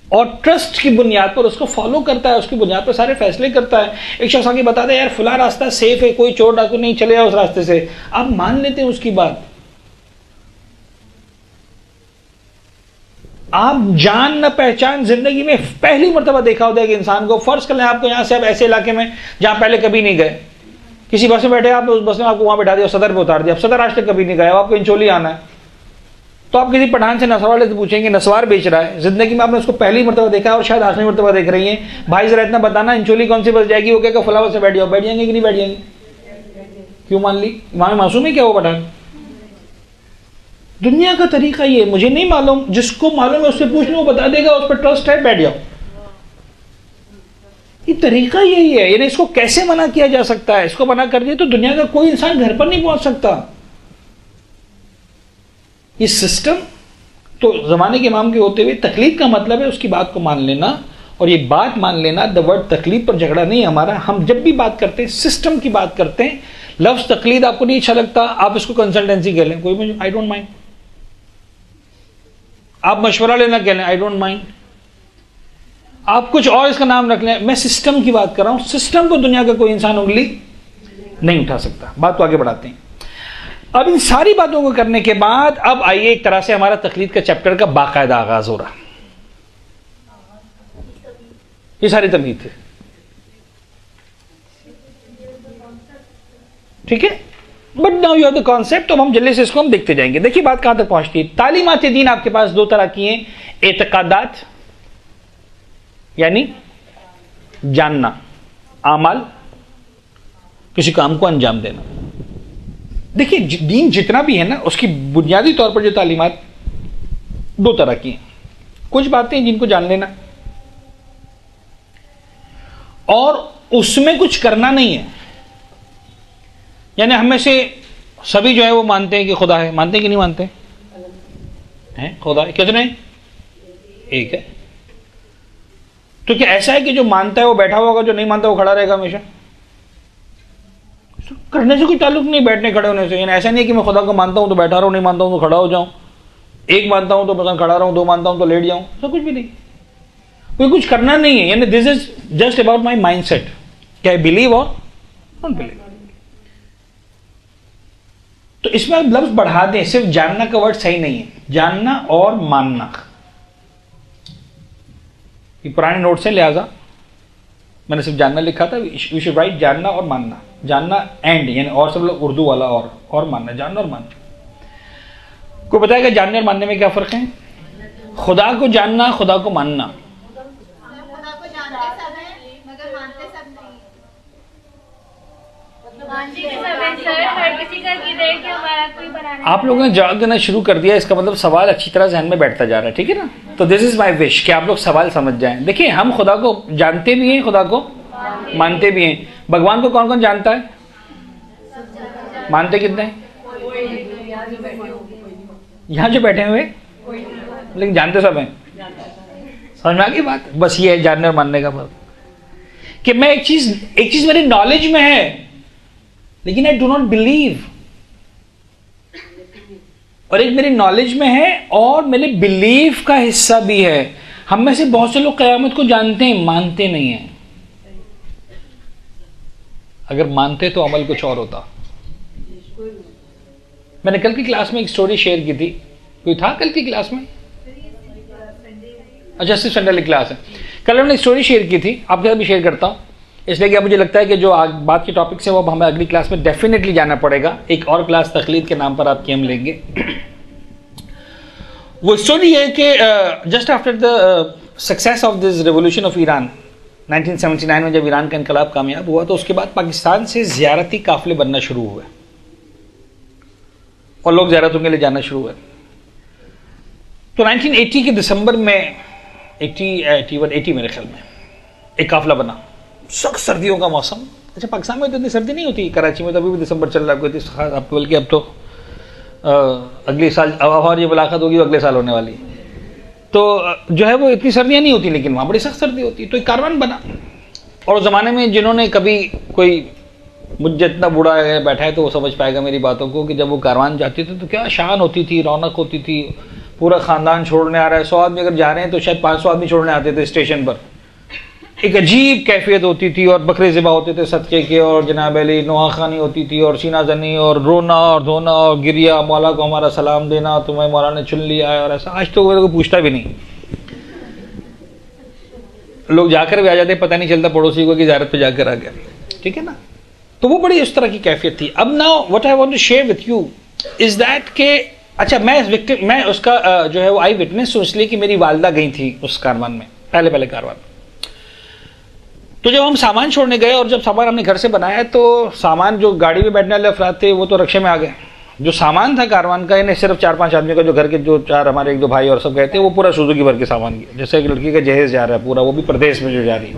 और ट्रस्ट की बुनियाद पर उसको फॉलो करता है, उसकी बुनियाद पर सारे फैसले करता है। एक शख्स आके बता दे यार फुला रास्ता सेफ है, कोई चोर डाकू नहीं चलेगा उस रास्ते से, आप मान लेते हैं उसकी बात। आप जान न पहचान जिंदगी में पहली मर्तबा देखा होता है कि इंसान को, फर्ज कर लें आपको यहां से आप ऐसे इलाके में जहां पहले कभी नहीं गए, किसी बस में बैठे, आप उस बस में आपको वहां बैठा दिया, सदर पे उतार दिया, आप सदर आज तक कभी नहीं गए, आपको इंचोली आना है, तो आप किसी पठान से नसवार वाले से पूछेंगे, नसवार बेच रहा है, जिंदगी में आपने उसको पहली मर्तबा देखा है और शायद आखिरी मर्तबा देख रही है, भाई जरा इतना बताना इंचोली कौन सी बस जाएगी? वो कहेगा फुला बस से बैठ जाओ। बैठ जाएंगे कि नहीं बैठ जाएंगे? क्यों मान ली? इमाम मासूम है क्या वो पठान? दुनिया का तरीका ये, मुझे नहीं मालूम, जिसको मालूम है उससे पूछ लो, वो बता देगा, उस पर ट्रस्ट है, बैठ जाओ। ये तरीका यही है। यानी इसको कैसे मना किया जा सकता है? इसको मना कर दिया तो दुनिया का कोई इंसान घर पर नहीं पहुंच सकता। ये सिस्टम तो जमाने के इमाम के होते हुए, तकलीद का मतलब है उसकी बात को मान लेना, और ये बात मान लेना, द वर्ड तकलीद पर झगड़ा नहीं हमारा। हम जब भी बात करते हैं सिस्टम की बात करते हैं। लफ्ज तकलीद आपको नहीं अच्छा लगता, आप इसको कंसल्टेंसी कह लें, कोई मुझे आई डोंट माइंड। आप मशवरा लेना कह लें, आई डोंट माइंड। आप कुछ और इसका नाम रख लें, मैं सिस्टम की बात कर रहा हूं। सिस्टम को दुनिया का कोई इंसान उंगली नहीं उठा सकता। बात को आगे बढ़ाते हैं। अब इन सारी बातों को करने के बाद अब आइए एक तरह से हमारा तकलीद का चैप्टर का बाकायदा आगाज हो रहा। ये सारी तमहीद थे, ठीक है, but now you have the concept. तो हम जल्दी से इसको हम देखते जाएंगे। देखिए बात कहां तक पहुंचती है। तालीमात दीन आपके पास दो तरह की हैं, एतकादात यानी जानना, आमाल किसी काम को अंजाम देना, देखिए दीन जितना भी है ना, उसकी बुनियादी तौर पर जो तालीमात दो तरह की हैं। कुछ बातें जिनको जान लेना और उसमें कुछ करना नहीं है। यानी हम में से सभी जो है वो मानते हैं कि खुदा है, मानते हैं कि नहीं मानते हैं? खुदा है कितने? एक है। तो क्या ऐसा है कि जो मानता है वो बैठा हुआ होगा, जो नहीं मानता वो खड़ा रहेगा हमेशा? करने से कोई ताल्लुक नहीं, बैठने खड़े होने से। यानी ऐसा नहीं है कि मैं खुदा को मानता हूं तो बैठा रहूं, नहीं मानता हूं तो खड़ा हो जाऊं, एक मानता हूं तो बस खड़ा रहूं, दो मानता हूं तो लेट जाऊं, ऐसा कुछ भी नहीं। कोई कुछ करना नहीं है। यानी this is just about my mind set, क्या आई बिलीव और नॉट बिलीव। तो इसमें आप लफ्ज बढ़ा दें, सिर्फ जानना का वर्ड सही नहीं है, जानना और मानना। ये पुराने नोट से, लिहाजा मैंने सिर्फ जानना लिखा था। वी शुड राइट जानना और मानना, जानना एंड, यानी और सब लोग उर्दू वाला और मानना, जानना और मानना। को बताएगा जानने और मानने में क्या फर्क है? खुदा को जानना, खुदा को मानना। आप लोगों ने जवाब देना शुरू कर दिया, इसका मतलब सवाल अच्छी तरह जहन में बैठता जा रहा है, ठीक है ना? तो दिस इज माई विश कि आप लोग सवाल समझ जाएं। देखिए हम खुदा को जानते भी हैं, खुदा को मानते भी हैं। भगवान को कौन कौन जानता है? मानते कितने? यहां जो बैठे हुए, लेकिन जानते सब हैं। समझ में आ गई बात? बस ये है जानने और मानने का फर्क, कि मैं एक चीज मेरी नॉलेज में है लेकिन आई डू नॉट बिलीव, और एक मेरी नॉलेज में है और मेरे बिलीव का हिस्सा भी है। हम में से बहुत से लोग क़यामत को जानते हैं, मानते नहीं हैं। अगर मानते तो अमल कुछ और होता। मैंने कल की क्लास में एक स्टोरी शेयर की थी। कोई था कल की क्लास में? अच्छा, सिर्फ संडे क्लास है। कल हमने स्टोरी शेयर की थी, आपके साथ भी शेयर करता हूं, इसलिए कि मुझे लगता है कि जो बात के टॉपिक से वो अब हमें अगली क्लास में डेफिनेटली जाना पड़ेगा। एक और क्लास तखलीद के नाम पर आपकी हम लेंगे। वो स्टोरी है कि just after the success of this revolution of Iran 1979 में, जब ईरान का इनकलाब कामयाब हुआ तो उसके बाद पाकिस्तान से ज़ियारती काफिले बनना शुरू हुए और लोग ज़ियारतों के लिए जाना शुरू हुए। तो 1980 के दिसंबर में 80 मेरे ख्याल में एक काफिला बना। सख्त सर्दियों का मौसम। अच्छा, पाकिस्तान में तो इतनी सर्दी नहीं होती, कराची में तो अभी भी दिसंबर चल रहा है, कोई खास अब, बल्कि अब तो अगले साल और ये मुलाकात होगी अगले साल होने वाली। तो जो है वो इतनी सर्दियाँ नहीं होती, लेकिन वहाँ बड़ी सख्त सर्दी होती है। तो एक कारवान बना, और उस ज़माने में जिन्होंने कभी कोई मुझ जितना बूढ़ा है बैठा है तो वो समझ पाएगा मेरी बातों को, कि जब वो कारवान जाती थी तो क्या शान होती थी, रौनक होती थी। पूरा ख़ानदान छोड़ने आ रहा है, 100 आदमी अगर जा रहे हैं तो शायद 500 आदमी छोड़ने आते थे स्टेशन पर। एक अजीब कैफियत होती थी, और बकरे ज़िबा होते थे सदक़े के, और जनाब अली नोहाखानी होती थी, और सीना जनी, और रोना और धोना और गिरिया, मौला को हमारा सलाम देना, तुम्हें मौला ने चुन लिया है, और ऐसा। आज तो वो पूछता भी नहीं, लोग जाकर भी आ जाते, पता नहीं चलता पड़ोसी को कि ज़ियारत पे जाकर आ गया, ठीक है ना? तो वो बड़ी उस तरह की कैफियत थी। अब now what I want to share with you is that के, अच्छा, मैं उसका जो है वो आई विटनेस हूं, इसलिए कि मेरी वालदा गई थी उस कारवान में, पहले कारवान। तो जब हम सामान छोड़ने गए और जब सामान हमने घर से बनाया तो सामान, जो गाड़ी में बैठने वाले अफराद थे वो तो रक्शे में आ गए। जो सामान था कारवान का, इन्हें सिर्फ 4-5 आदमी का, जो घर के जो 4 हमारे 1-2 भाई और सब गए थे, वो पूरा सुजुकी भर के सामान गया। जैसे एक लड़की का जहेज जा रहा है पूरा, वो भी प्रदेश में जो जा रही है,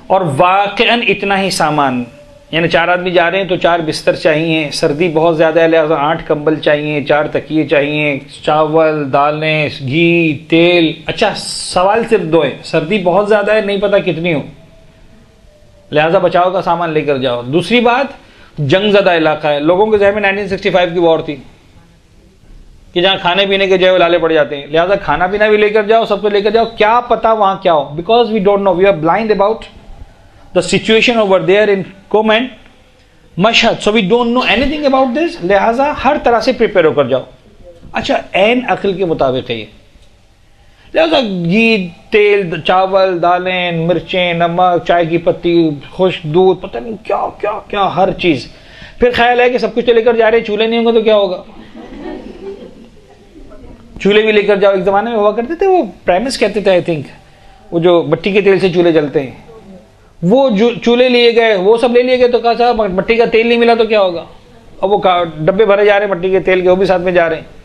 और वाकईन इतना ही सामान। यानी 4 आदमी जा रहे हैं तो 4 बिस्तर चाहिए, सर्दी बहुत ज़्यादा है लिहाजा 8 कंबल चाहिए, 4 तकिए चाहिए, चावल, दालें, घी, तेल। अच्छा, सवाल सिर्फ 2 है, सर्दी बहुत ज़्यादा है, नहीं पता कितनी हो, लिहाजा बचाव का सामान लेकर जाओ। दूसरी बात, जंगज़दा इलाका है। लोगों के जहन में 1965 की वॉर थी कि जहाँ खाने पीने के जो है लाले पड़ जाते हैं, लिहाजा खाना पीना भी लेकर जाओ, सब कुछ लेकर जाओ, क्या पता वहाँ क्या हो, because we don't know, we are blind about the situation over there in Qom and Mashhad, so we don't know anything about this, लिहाजा हर तरह से प्रिपेयर होकर जाओ। अच्छा, ऐन अक्ल के मुताबिक है ये, लिहाजा घी, तेल, चावल, दालें, मिर्चें, नमक, चाय की पत्ती, खुश्क दूध, पता नहीं क्या क्या क्या, हर चीज। फिर ख्याल है कि सब कुछ तो लेकर जा रहे हैं, चूल्हे नहीं होंगे तो क्या होगा, चूल्हे भी लेकर जाओ। एक जमाने में हुआ करते थे, वो प्राइमस कहते थे आई थिंक, वो जो मिट्टी के तेल से चूल्हे जलते हैं, वो जो चूल्हे लिए गए, वो सब ले लिए गए। तो कहा साहब मट्टी का तेल नहीं मिला तो क्या होगा, अब वो डब्बे भरे जा रहे हैं मट्टी के तेल के, वो भी साथ में जा रहे हैं।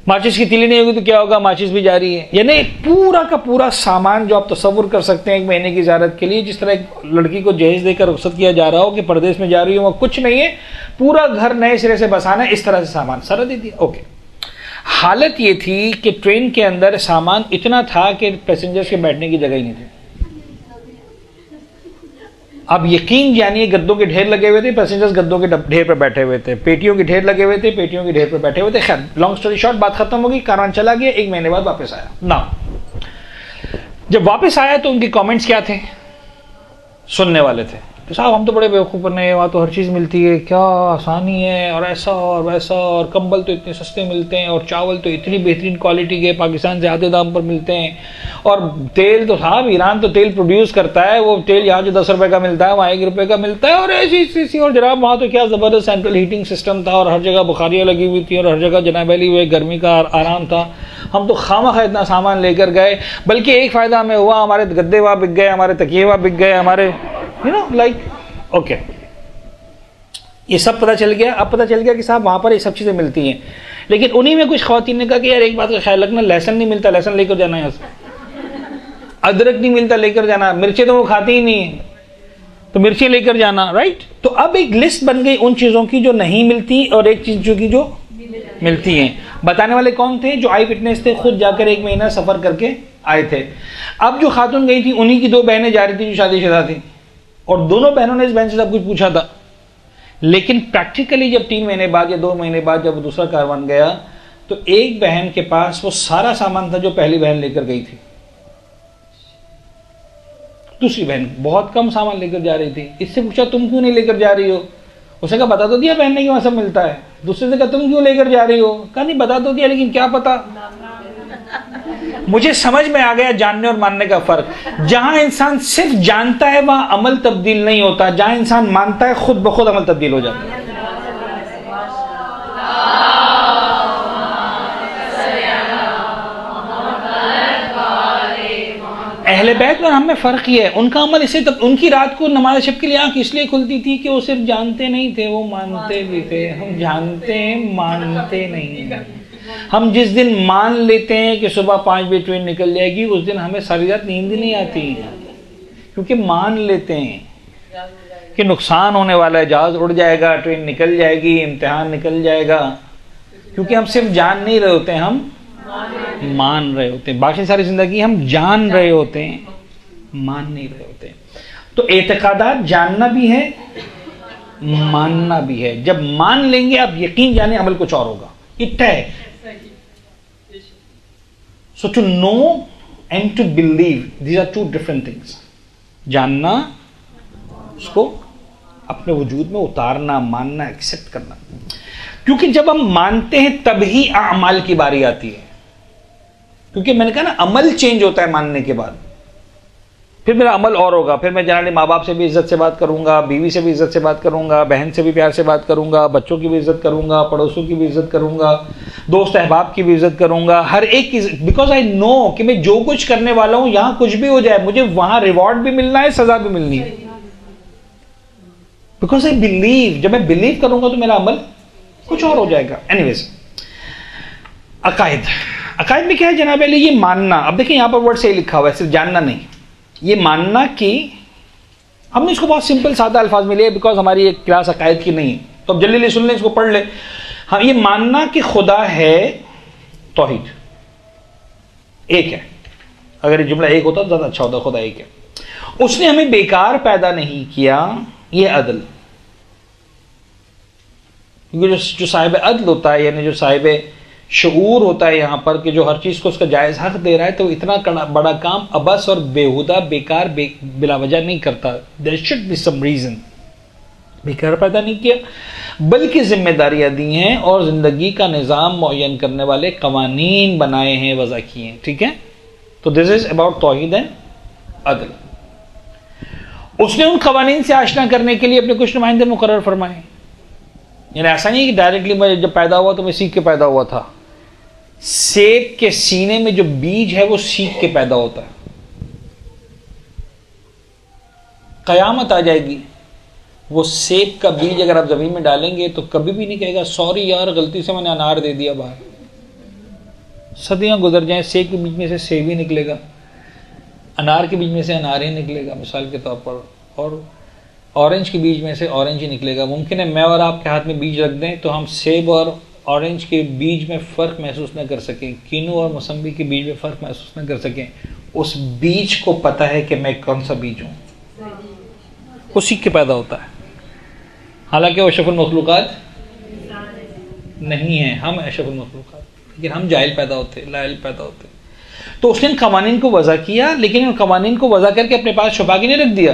माचिस की तीली नहीं होगी तो क्या होगा, माचिस भी जा रही है। यानी पूरा का पूरा सामान जो आप तसव्वुर कर सकते हैं 1 महीने की ज़ियारत के लिए, जिस तरह एक लड़की को जहेज देकर रुखसत किया जा रहा हो कि परदेश में जा रही हो, वहाँ कुछ नहीं है, पूरा घर नए सिरे से बसाना है, इस तरह से सामान सारा दे दिया। ओके, हालत ये थी कि ट्रेन के अंदर सामान इतना था कि पैसेंजर्स के बैठने की जगह ही नहीं थी। अब यकीन जानिए गद्दों के ढेर लगे हुए थे, पैसेंजर्स गद्दों के ढेर पर बैठे हुए थे, पेटियों के ढेर लगे हुए थे, पेटियों के ढेर पर बैठे हुए थे। खैर लॉन्ग स्टोरी शॉर्ट, बात खत्म होगी, कारवान चला गया, 1 महीने बाद वापस आया ना। जब वापस आया तो उनके कमेंट्स क्या थे, सुनने वाले थे कि साहब हम तो बड़े बेवकूफ़ बने, वहाँ तो हर चीज़ मिलती है, क्या आसानी है, और ऐसा और वैसा, और कंबल तो इतने सस्ते मिलते हैं, और चावल तो इतनी बेहतरीन क्वालिटी के पाकिस्तान से आधे दाम पर मिलते हैं, और तेल तो साहब ईरान तो तेल प्रोड्यूस करता है, वो तेल यहाँ जो 10 रुपए का मिलता है वहाँ 1 रुपए का मिलता है, और ऐसी और जनाब वहाँ तो क्या ज़बरदस्त सेंट्रल हीटिंग सिस्टम था, और हर जगह बुखारियाँ लगी हुई थी, और हर जगह जनाब अली हुए गर्मी का आराम था। हम तो खामखा इतना सामान लेकर गए, बल्कि एक फ़ायदा हमें हुआ, हमारे गद्दे वहाँ बिक गए, हमारे तकिए वहाँ बिक गए, हमारे लाइक ओके ये सब पता चल गया। अब पता चल गया कि साहब वहाँ पर ये सब चीज़ें मिलती हैं, लेकिन उन्हीं में कुछ ख़वातीन ने कहा कि यार एक बात का ख्याल रखना, लहसुन नहीं मिलता, लहसुन लेकर जाना यहाँ से, अदरक नहीं मिलता, लेकर जाना, मिर्चें तो वो खाती ही नहीं है तो मिर्चें लेकर जाना, राइट। तो अब एक लिस्ट बन गई उन चीज़ों की जो नहीं मिलती और एक चीज़ की जो मिलती हैं। बताने वाले कौन थे, जो आई विटनेस थे, खुद जाकर 1 महीना सफ़र करके आए थे। अब जो खातून गई थी उन्हीं की 2 बहनें जा रही थी जो शादीशुदा थी, और दोनों बहनों ने इस बहन से सब कुछ पूछा था, लेकिन प्रैक्टिकली जब 3 महीने बाद या 2 महीने बाद जब दूसरा कारवान गया तो एक बहन के पास वो सारा सामान था जो पहली बहन लेकर गई थी, दूसरी बहन बहुत कम सामान लेकर जा रही थी। इससे पूछा तुम क्यों नहीं लेकर जा रही हो, उसने कहा बता तो दिया बहन ने कि वहां सब मिलता है। दूसरे से कहा तुम क्यों लेकर जा रही हो, कहा नहीं बता तो दिया लेकिन क्या पता। मुझे समझ में आ गया जानने और मानने का फर्क। जहां इंसान सिर्फ जानता है वहां अमल तब्दील नहीं होता, जहां इंसान मानता है खुद ब खुद अमल तब्दील हो जाता है। अहले बैत और हम में फ़र्क ही है, उनका अमल इससे तब उनकी रात को नमाज शब के लिए आंख इसलिए खुलती थी कि वो सिर्फ जानते नहीं थे, वो मानते भी थे। हम जानते हैं मानते नहीं। हम जिस दिन मान लेते हैं कि सुबह 5 बजे ट्रेन निकल जाएगी, उस दिन हमें सारी रात नींद नहीं आती, क्योंकि मान लेते हैं कि नुकसान होने वाला है, जहाज उड़ जाएगा, ट्रेन निकल जाएगी, इम्तिहान निकल जाएगा। क्योंकि हम सिर्फ जान नहीं रहे होते, हम मान रहे होते हैं। बाकी सारी जिंदगी हम जान रहे होते हैं, मान नहीं रहे होते। तो एतकादात जानना भी है, मानना भी है। जब मान लेंगे आप यकीन जाने अमल कुछ और होगा, इतना है। So to know and to believe, these are 2 different things. जानना, उसको अपने वजूद में उतारना, मानना, एक्सेप्ट करना। क्योंकि जब हम मानते हैं तभी अमाल की बारी आती है। क्योंकि मैंने कहा ना अमल चेंज होता है मानने के बाद, फिर मेरा अमल और होगा। फिर मैं जनरली माँ बाप से भी इज्जत से बात करूंगा, बीवी से भी इज्जत से बात करूंगा, बहन से भी प्यार से बात करूंगा, बच्चों की भी इज्जत करूंगा, पड़ोसों की भी इज्जत करूंगा, दोस्त अहबाब की भी इज्जत करूंगा, हर एक की। बिकॉज आई नो कि मैं जो कुछ करने वाला हूं यहां कुछ भी हो जाए, मुझे वहां रिवॉर्ड भी मिलना है, सजा भी मिलनी है। बिकॉज आई बिलीव, जब मैं बिलीव करूंगा तो मेरा अमल कुछ और हो जाएगा। एनीवेज, अकायद में क्या है जनाब अली, ये मानना। अब देखिए यहां पर वर्ड से लिखा हुआ है, सिर्फ जानना नहीं, ये मानना कि हमने इसको बहुत सिंपल सादा अल्फाज में लिया, बिकॉज हमारी एक क्लास अकायद की नहीं है, तो अब जल्दी सुन लें, इसको पढ़ ले। हाँ, ये मानना कि खुदा है, तौहीद एक है। अगर ये जुमला एक होता तो ज्यादा अच्छा होता, खुदा एक है, उसने हमें बेकार पैदा नहीं किया, ये अदल। क्योंकि जो साहिब अदल होता है, यानी जो साहिब शऊर होता है यहाँ पर, कि जो हर चीज को उसका जायज हक दे रहा है, तो इतना बड़ा काम अबस और बेहुदा बेकार बिला वजह नहीं करता। There should be some reason. बेकार पैदा नहीं किया, बल्कि जिम्मेदारियां दी हैं और जिंदगी का निज़ाम मुअय्यन करने वाले कवानीन बनाए हैं, वज़ा किए हैं। ठीक है, तो this is about Towhid and अदल। उसने उन कवानीन से आशना करने के लिए अपने कुछ नुमाइंदे मुकर्रर फरमाए। यानी ऐसा नहीं कि डायरेक्टली मैं जब पैदा हुआ तो मैं सीख के पैदा हुआ था। सेब के सीने में जो बीज है वो सीख के पैदा होता है। कयामत आ जाएगी वो सेब का बीज अगर आप जमीन में डालेंगे तो कभी भी नहीं कहेगा सॉरी यार गलती से मैंने अनार दे दिया बाहर। सदियां गुजर जाएं, सेब के बीज में से सेब ही निकलेगा, अनार के बीज में से अनार ही निकलेगा मिसाल के तौर पर, और ऑरेंज के बीज में से ऑरेंज ही निकलेगा। मुमकिन है मैं और आपके हाथ में बीज रख दें तो हम सेब और ऑरेंज के बीज में फ़र्क महसूस न कर सकें, कीनू और मौसम्बी के बीज में फ़र्क महसूस न कर सकें। उस बीज को पता है कि मैं कौन सा बीज हूँ, उसी के पैदा होता है। हालांकि वो अशरफुल मखलूक़ात नहीं है, हम अशरफुल मखलूक़ात, लेकिन हम जाहिल पैदा होते, लाइल पैदा होते। तो उसने इन कवानीन को वज़ा किया, लेकिन इन कवानीन को वज़ा करके अपने पास छुपा के नहीं रख दिया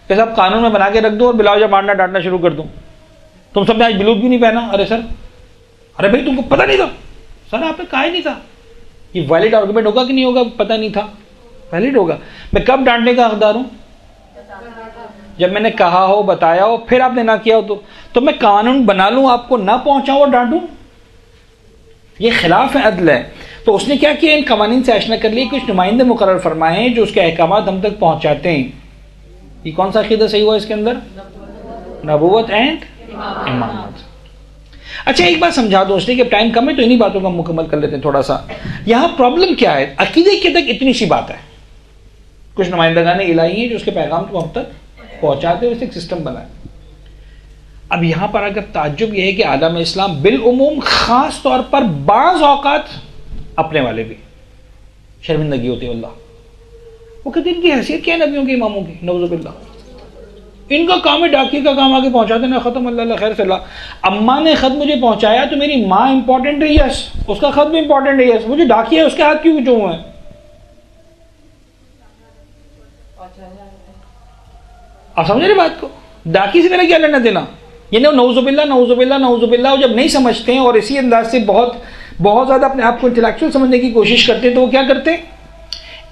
कि सब कानून में बना के रख दो और बिलाओ जब मारना डांटना शुरू कर दूँ। तुम सबने आज बिलूज भी नहीं पहना, अरे सर, अरे भाई तुमको पता नहीं था सर, आपने कहा ही नहीं था। ये वैलिड आर्गुमेंट होगा कि नहीं होगा? पता नहीं था, वैलिड होगा। मैं कब डांटने का हकदार हूँ? जब मैंने कहा हो, बताया हो, फिर आपने ना किया हो तो मैं कानून बना लूं, आपको ना पहुंचाऊं और डांटूं? ये खिलाफ अदल है। तो उसने क्या किया, इन कवानीन से आशना कर लिए, कुछ नुमाइंदे मुकर्रर फरमाए हैं जो उसके अहकामात हम तक पहुंचाते हैं। ये कौन सा अकीदा सही हुआ इसके अंदर? नबूवत एंड इमामत। अच्छा एक बात समझा दो, उसने कि टाइम कम है तो इन्हीं बातों को हम मुकम्मल कर लेते हैं थोड़ा सा। यहां प्रॉब्लम क्या है, अकीदे के तक इतनी सी बात है, कुछ नुमाइंदगान इलाही हैं जो उसके पैगाम को हम तक पहुंचाते हुए एक सिस्टम बना है। अब यहां पर अगर ताज्जुब यह है कि आलम इस्लाम बिल उमूम, खास तौर पर बाज औकात अपने वाले भी शर्मिंदगी होती है। अल्लाह वो कहते हैं इनकी हैसियत क्या है नबियों के इमामों की, नऊजुबिल्लाह, इनका काम है डाकिए का काम आगे पहुंचा देना, खत्म, अल्लाह खैर से। अम्मा ने खत मुझे पहुंचाया तो मेरी माँ इंपॉर्टेंट है, यस, उसका खत भी इंपॉर्टेंट है, यस, मुझे डाकिया उसके हाथ क्यों जो है? आप समझ रहे बात को? डाकी से मेरा क्या लेना देना? ये नऊजुबिल्लाह नऊजुबिल्लाह नऊजुबिल्लाह जब नहीं समझते हैं और इसी अंदाज से बहुत बहुत ज्यादा अपने आप को इंटेलेक्चुअल समझने की कोशिश करते हैं तो वो क्या करते हैं,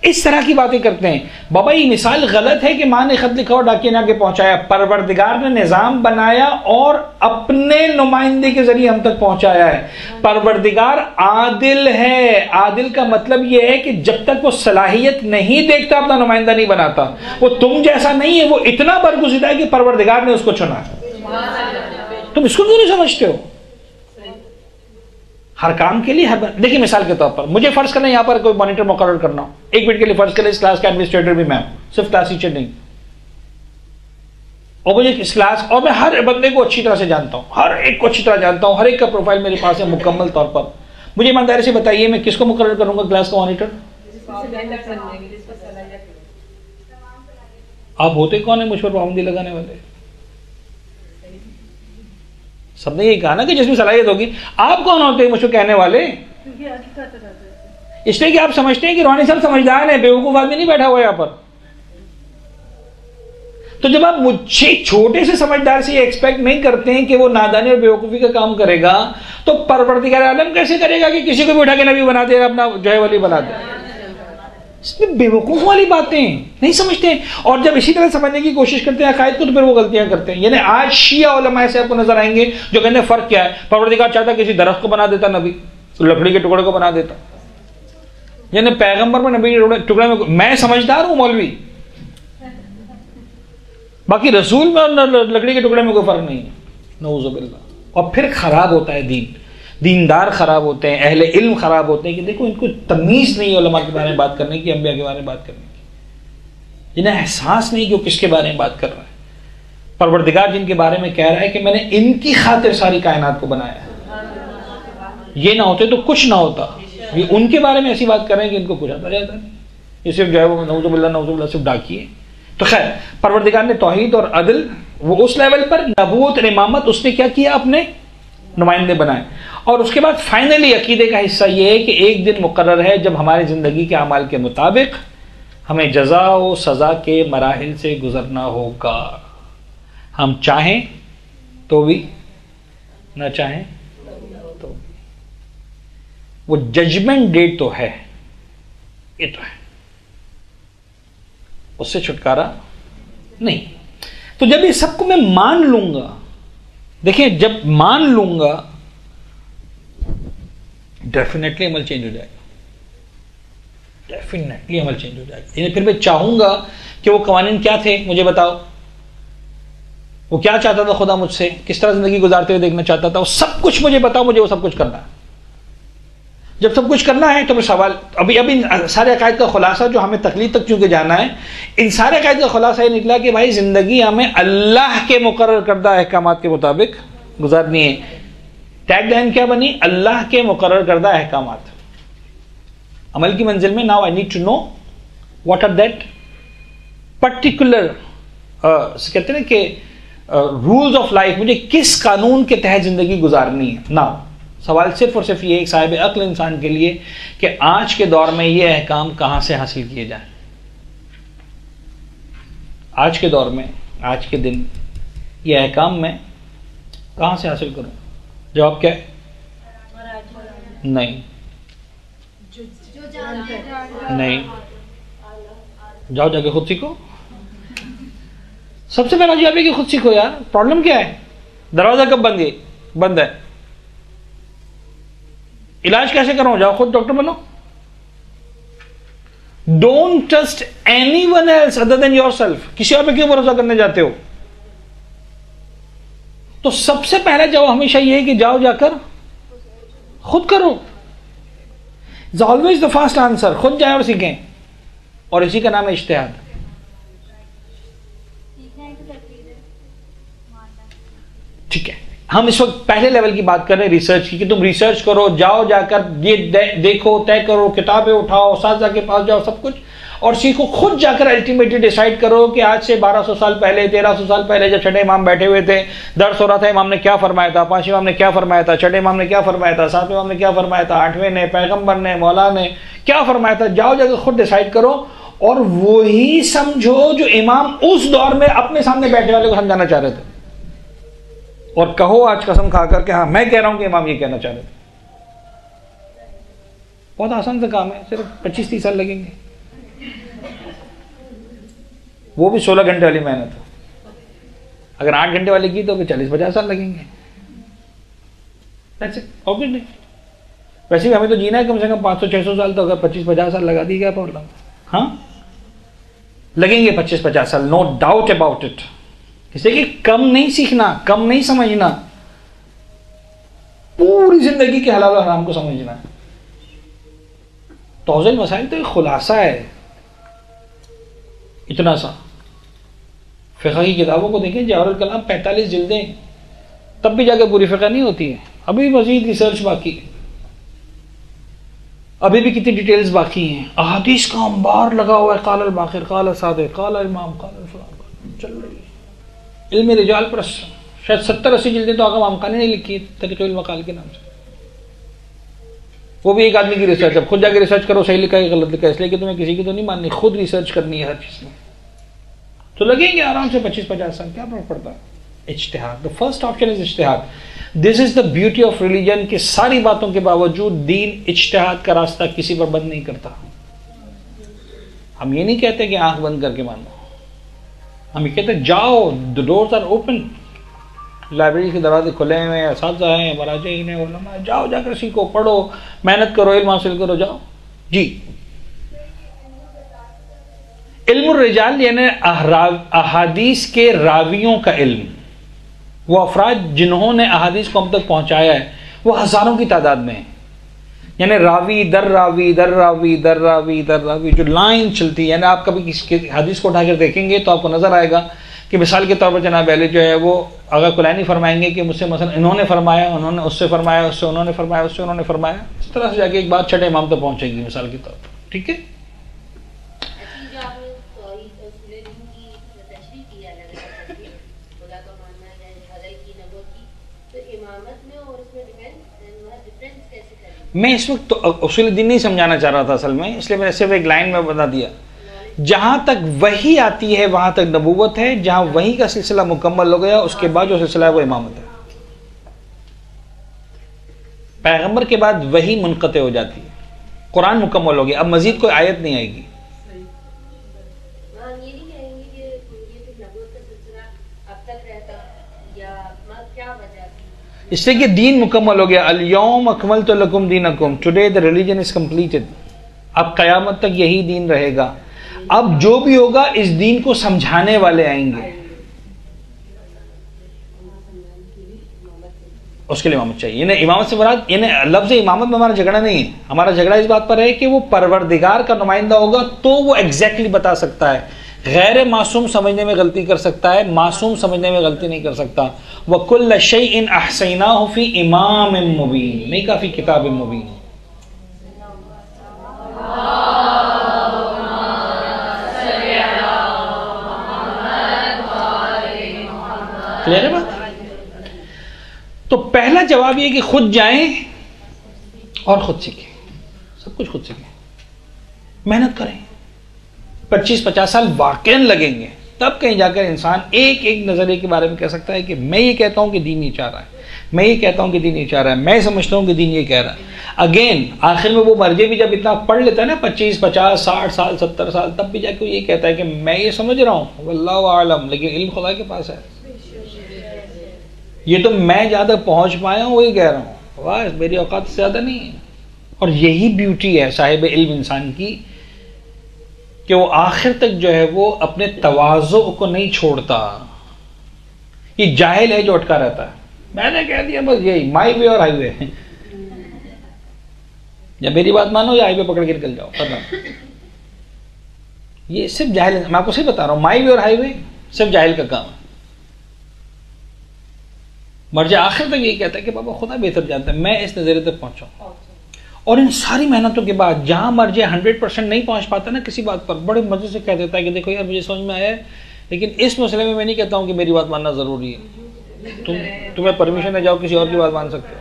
इस तरह की बातें करते हैं। बाबा ये मिसाल गलत है कि माँ ने खत लिखा और डाकिए ने आगे पहुंचाया। परवरदिगार ने निजाम बनाया और अपने नुमाइंदे के जरिए हम तक पहुंचाया है। परवरदिगार आदिल है। आदिल का मतलब यह है कि जब तक वो सलाहियत नहीं देखता अपना नुमाइंदा नहीं बनाता। वो तुम जैसा नहीं है, वो इतना बरगुज़िदा है कि परवरदिगार ने उसको चुना है। तुम इसको क्यों नहीं समझते हो? हर काम के लिए हर देखिए, मिसाल के तौर पर मुझे फर्ज करना यहां पर कोई मॉनिटर मुकर्रर करना हो, एक मिनट के लिए फर्ज करें इस क्लास का एडमिनिस्ट्रेटर भी मैं हूं, सिर्फ क्लास टीचर नहीं, और मुझे इस क्लास, और मैं हर बंदे को अच्छी तरह से जानता हूं, हर एक को अच्छी तरह जानता हूं, हर एक का प्रोफाइल मेरे पास है मुकम्मल तौर पर। मुझे ईमानदारी से बताइए मैं किसको मुकर्रर करूंगा क्लास का मॉनिटर? आप होते कौन है मुझ पर पाबंदी लगाने वाले? सबने यही कहा ना कि जिसमें सलाहियत होगी। आप कौन होते हैं मुझको कहने वाले? इसलिए कि आप समझते हैं कि रोहानी साहब समझदार है, बेवकूफ आदमी नहीं बैठा हुआ यहां पर। तो जब आप मुझे छोटे से समझदार से ये एक्सपेक्ट नहीं करते हैं कि वो नादानी और बेवकूफी का काम करेगा, तो परवरदिगार आलम कैसे करेगा कि किसी को भी उठा के नबी बना देगा, अपना जो है वली बना दे? इसमें बेवकूफ वाली बातें नहीं समझते हैं। और जब इसी तरह समझने की कोशिश करते हैं अकायद को, तो फिर वो गलतियां करते हैं। यानी आज शिया उलमा से आपको नजर आएंगे जो कहते हैं फर्क क्या है, परवरदिगार चाहता किसी दरख्त को बना देता नबी, तो लकड़ी के टुकड़े को बना देता। यानी पैगंबर में नबी के टुकड़े में, मैं समझदार हूं मौलवी, बाकी रसूल में और लकड़ी के टुकड़े में कोई फर्क नहीं है, नऊजुबिल्लाह। और फिर खराब होता है दीन, दीनदार खराब होते हैं, अहले इल्म खराब होते हैं कि देखो इनको तमीज़ नहीं है उलमा के बारे में बात करने की, अंबिया के बारे में बात करने की, जिन्हें एहसास नहीं कि वो किसके बारे में बात कर रहा है। परवरदिगार जिनके बारे में कह रहा है कि मैंने इनकी खातिर सारी कायनात को बनाया है, ये ना होते तो कुछ ना होता। ये उनके बारे में ऐसी बात कर रहे हैं कि इनको कुछ आता जाता नहीं, ये सिर्फ जो है वो नऊजुबिल्लाह सिर्फ डाकिए। तो खैर परवरदिगार ने तौहीद और अदल वो उस लेवल पर, नबूवत और इमामत उसने क्या किया, अपने नुमाइंदे बनाए। और उसके बाद फाइनली अकीदे का हिस्सा यह है कि एक दिन मुकर्रर है जब हमारी ज़िंदगी के अमाल के मुताबिक हमें जज़ा व सज़ा के मराहिल से गुजरना होगा। हम चाहें तो भी, ना चाहें तो भी। वो जजमेंट डेट तो है, ये तो है, उससे छुटकारा नहीं। तो जब ये सबको मैं मान लूंगा, देखिए जब मान लूंगा डेफिनेटली अमल चेंज हो जाएगा, डेफिनेटली अमल चेंज हो जाएगा। फिर मैं चाहूंगा कि वो कवानीन क्या थे मुझे बताओ, वो क्या चाहता था खुदा मुझसे, किस तरह जिंदगी गुजारते हुए देखना चाहता था, वो सब कुछ मुझे बताओ, मुझे वो सब कुछ करना है। जब सब कुछ करना है तो फिर सवाल, अभी सारे अकायद का खुलासा जो हमें तकलीफ तक चूंकि जाना है, इन सारे अकायद का खुलासा ये निकला कि भाई जिंदगी हमें अल्लाह के मुकर्रर करदा अहकामात के मुताबिक गुजारनी है। टैगलाइन क्या बनी? अल्लाह के मुकर्रर करदा अहकामात। अमल की मंजिल में now I need to know what are that particular, कहते हैं कि रूल्स ऑफ लाइफ, मुझे किस कानून के तहत जिंदगी गुजारनी है। नाउ सवाल सिर्फ और सिर्फ ये एक साहिब अक्ल इंसान के लिए कि आज के दौर में ये अहकाम कहां से हासिल किए जाए। आज के दौर में, आज के दिन ये अहकाम मैं कहां से हासिल करूं? जवाब क्या है? नहीं, नहीं, जाओ जाके खुद सीखो। सबसे पहला जवाब है कि खुद सीखो यार। प्रॉब्लम क्या है? दरवाजा कब बंद है? इलाज कैसे करो? जाओ खुद डॉक्टर बनो। Don't trust anyone else other than yourself. किसी और पे क्यों भरोसा करने जाते हो? तो सबसे पहला जवाब हमेशा यह है कि जाओ जाकर खुद करो। Is always the fast answer. खुद जाए और सीखें, और इसी का नाम है इज्तिहाद। ठीक है, हम इस वक्त पहले लेवल की बात कर रहे हैं रिसर्च की, कि तुम रिसर्च करो, जाओ जाकर ये देखो, तय करो, किताबें उठाओ, साजा के पास जाओ, सब कुछ और सीखो। खुद जाकर अल्टीमेटली डिसाइड करो कि आज से 1200 साल पहले, 1300 साल पहले जब छठे इमाम बैठे हुए थे, दर्स हो रहा था, इमाम ने क्या फरमाया था, पांचवें इमाम ने क्या फरमाया था, छठे इमाम ने क्या फरमाया था, सातवें इमाम ने क्या फरमाया था, आठवें ने, पैगंबर ने, मौला ने क्या फरमाया था। जाओ जाकर खुद डिसाइड करो और वही समझो जो इमाम उस दौर में अपने सामने बैठे वाले को समझाना चाह रहे थे, और कहो आज कसम खाकर के हाँ मैं कह रहा हूं कि इमाम ये कहना चाह रहे थे। बहुत आसान सा काम है, सिर्फ 25-30 साल लगेंगे, वो भी 16 घंटे वाली मेहनत। अगर 8 घंटे वाली की तो फिर 40-50 साल लगेंगे। ऑब्वियसली वैसे भी हमें तो जीना है कम से कम 500-600 साल, तो अगर 25-50 साल लगा दी क्या प्रॉब्लम? हाँ लगेंगे 25-50 साल, नो डाउट अबाउट इट। इसलिए कि कम नहीं सीखना, कम नहीं समझना, पूरी जिंदगी के हलाल और हराम को समझना है। तौज़ील मसाइल तो एक खुलासा है इतना सा। फ़िक़्ह की किताबों को देखें, जवाहरुल कलाम 45 जिल्दें, तब भी जाकर पूरी फ़िक़्ह नहीं होती है। अभी मज़ीद रिसर्च बाकी है, अभी भी कितनी डिटेल्स बाकी हैं। अहादीस का अंबार लगा हुआ है, क़ाल अल बाक़िर, क़ाल अल सादिक़, क़ाल अल इमाम, क़ाल अल फलान चल रही है। इल्म रिजाल पर शायद 70-80 जिल्दें तो आगा मामकानी ने लिखी है तरीक़ुल मक़ाल के नाम से। वो भी एक आदमी की रिसर्च। अब खुद जाके रिसर्च करो, सही लिखा है गलत लिखा है, इसलिए कि तुम्हें किसी की तो नहीं माननी, खुद रिसर्च करनी है हर चीज में। तो लगेंगे आराम से 25-50 साल, क्या फर्क पड़ता है? इज्तिहाद, द फर्स्ट ऑप्शन इज इज्तिहाद। This is the beauty of religion कि सारी बातों के बावजूद दीन इज्तिहाद का रास्ता किसी पर बंद नहीं करता। हम ये नहीं कहते कि आंख बंद करके मानो, हम ये कहते जाओ, the doors are open, library के दरवाजे खुले हुए हैं, असातिज़ा हैं, मराजिईन हैं, उलमा, जाओ जाकर सीखो, पढ़ो, मेहनत करो, इल्म हासिल करो, जाओ जी। इल्मुर रिजाल यानी अहादीस के रावियों का इल्म, वो अफराद जिन्होंने अहादीस को हम तक पहुंचाया है वो हजारों की तादाद में है। यानी रावी दर रावी दर रावी दर रावी दर रावी जो लाइन चलती है, यानी आप कभी किसी हदीस को उठाकर देखेंगे तो आपको नजर आएगा कि मिसाल के तौर पर जनाब अली जो है वो अगर कुलैनी फरमाएंगे कि मुझसे मसलन इन्होंने फरमाया, उन्होंने उससे फरमाया, उससे उन्होंने फरमाया, उससे उन्होंने फरमाया, इस तरह से जाके एक बात छठे इमाम तक पहुंचेगी मिसाल के तौर पर। ठीक है, मैं इस वक्त तो उसूल दीन नहीं समझाना चाह रहा था असल में, इसलिए मैंने सिर्फ एक लाइन में बता दिया। जहां तक वही आती है वहां तक नबूवत है, जहां वही का सिलसिला मुकम्मल हो गया उसके बाद जो सिलसिला है वो इमामत है। पैगंबर के बाद वही मुनक़ते हो जाती है, कुरान मुकम्मल हो गया, अब मजीद कोई आयत नहीं आएगी। इसलिए कि दीन मुकम्मल हो गया, अल-यौम अकमलतु लकुम दीनकुम, today the religion is completed. अब कयामत तक यही दीन रहेगा। अब जो भी होगा इस दीन को समझाने वाले आएंगे। उसके लिए इमामत चाहिए। यानी इमामत से मुराद, यानी लफ्ज़ इमामत में हमारा झगड़ा नहीं है। हमारा झगड़ा इस बात पर है कि वो परवरदिगार का नुमाइंदा होगा तो वो एग्जैक्टली बता सकता है। गैर मासूम समझने में गलती कर सकता है, मासूम समझने में गलती नहीं कर सकता। वकुल्ल शैइन अहसैनाहु फी इमामिम मुबीन, नहीं काफी किताब मुबीन। क्लियर है बात? तो पहला जवाब ये कि खुद जाएं और खुद सीखें, सब कुछ खुद सीखें, मेहनत करें। 25-50 साल वाकई लगेंगे, तब कहीं जाकर इंसान एक एक नजरिए के बारे में कह सकता है कि मैं ये कहता हूं कि दीन ये चाह रहा है, मैं ये कहता हूं कि दीन ये चाह रहा है, मैं समझता हूं कि दीन ये कह रहा है। अगेन आखिर में वो मर्जे भी जब इतना पढ़ लेता है ना, 25, 50, 60 साल, 70 साल, तब भी जाके ये कहता है कि मैं ये समझ रहा हूं, वल्लाहु आलम, लेकिन इल्म खुदा के पास है। ये तो मैं ज्यादा पहुंच पाया हूं वही कह रहा हूं, वाह मेरी औकात से ज्यादा नहीं है। और यही ब्यूटी है साहिब इल्म इंसान की कि वो आखिर तक जो है वो अपने तवाज़ो को नहीं छोड़ता। ये जाहिल है जो अटका रहता है, मैंने कह दिया बस यही माई वे और हाईवे, या मेरी बात मानो या हाईवे पकड़ के निकल जाओ, खत्म। ये सिर्फ जाहिल, मैं आपको सही बता रहा हूं, माई वे और हाईवे सिर्फ जाहिल का काम है। मर्जा आखिर तक यही कहता है कि बाबा खुदा बेहतर जानता है, मैं इस नजरिए तक पहुंचा। और इन सारी मेहनतों के बाद जहां मर्जे 100% नहीं पहुंच पाता ना किसी बात पर, बड़े मजे से कह देता है कि देखो यार मुझे समझ में आया है, लेकिन इस मसले में मैं नहीं कहता हूं कि मेरी बात मानना जरूरी है। तुम्हें परमिशन है, जाओ किसी और की बात मान सकते हो।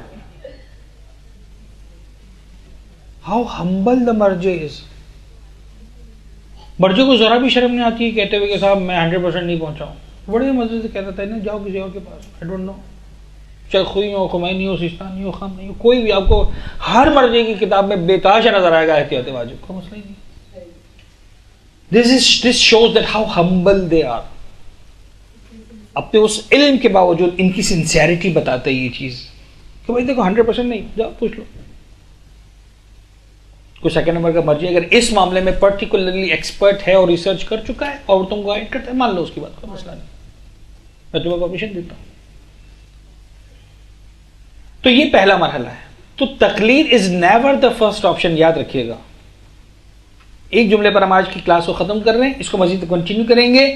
How humble the Marje is. Marje को जरा भी शर्म नहीं आती है कहते हुए कि साहब मैं 100% नहीं पहुंचा हूं, बड़े मजे से कह देता है ना, जाओ किसी और के पास, आई डोंट नो, चाहे खुई हो, खुमैनी हो, सिस्तानी हो, खामनी हो, कोई भी आपको हर मर्जी की किताब में बेताशा नजर आएगा एहतियात वाजिब का, मसला ही नहीं। This shows that how humble they are. अपने उस इल्म के बावजूद इनकी सिंसियरिटी बताते ये चीज कि भाई देखो 100% नहीं, जाओ पूछ लो। कोई सेकंड नंबर का मर्जी अगर इस मामले में पर्टिकुलरली एक्सपर्ट है और रिसर्च कर चुका है और तुमको गाइड करता है, मान लो उसकी बात का, मसला नहीं, मैं तुम्हें परमिशन देता हूं। तो ये पहला मरहला है। तो तकलीद is never the first option, याद रखिएगा। एक जुमले पर हम आज की क्लास को खत्म कर रहे हैं, इसको मजीद कंटिन्यू करेंगे।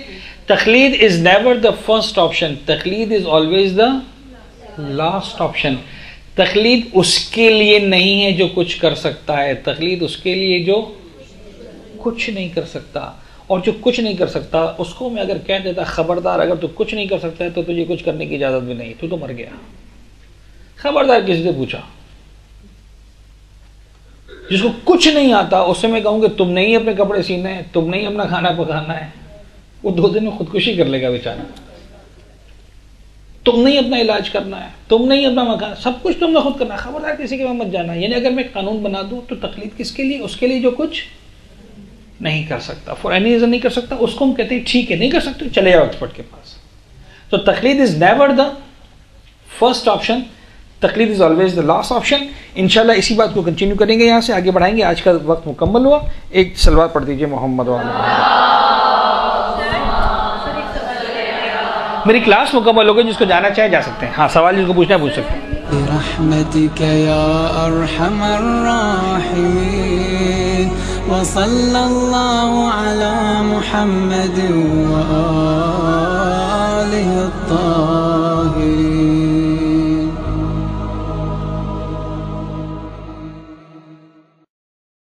तकलीद is never the first option, तकलीद is always the last option. तकलीद उसके लिए नहीं है जो कुछ कर सकता है, तकलीद उसके लिए जो कुछ नहीं कर सकता। और जो कुछ नहीं कर सकता उसको मैं अगर कह देता खबरदार, अगर तू कुछ नहीं कर सकता है तो तुझे कुछ करने की इजाजत भी नहीं, तू तो मर गया। खबरदार किसी से पूछा, जिसको कुछ नहीं आता उससे मैं कहूंगा तुम नहीं अपने कपड़े सीने हैं, तुम नहीं अपना खाना पकाना है, वो 2 दिन में खुदकुशी कर लेगा बेचारा। तुम नहीं अपना इलाज करना है, तुम नहीं अपना मकान, सब कुछ तुमने खुद करना है, खबरदार किसी के वहां मत जाना। यानी अगर मैं कानून बना दूं तो तकलीद किसके लिए? उसके लिए जो कुछ नहीं कर सकता, फॉर एनी रीजन नहीं कर सकता, उसको हम कहते हैं ठीक है नहीं कर सकते, चले जाओ एक्सपर्ट के पास। तो तकलीद is never the first option, तकलीद is always the last option. इंशाल्लाह इसी बात को कंटिन्यू करेंगे, यहाँ से आगे बढ़ाएंगे। आज का वक्त मुकम्मल हुआ, एक सलवात पढ़ दीजिए मोहम्मद वाला। मेरी क्लास मुकम्मल हो गई, जिसको जाना चाहे जा सकते हैं। हाँ, सवाल जिसको पूछना है पूछ सकते हैं। बिरहमतिक या अरहमर राहिमीन व सल्लल्लाहु अला मुहम्मद व आलिहि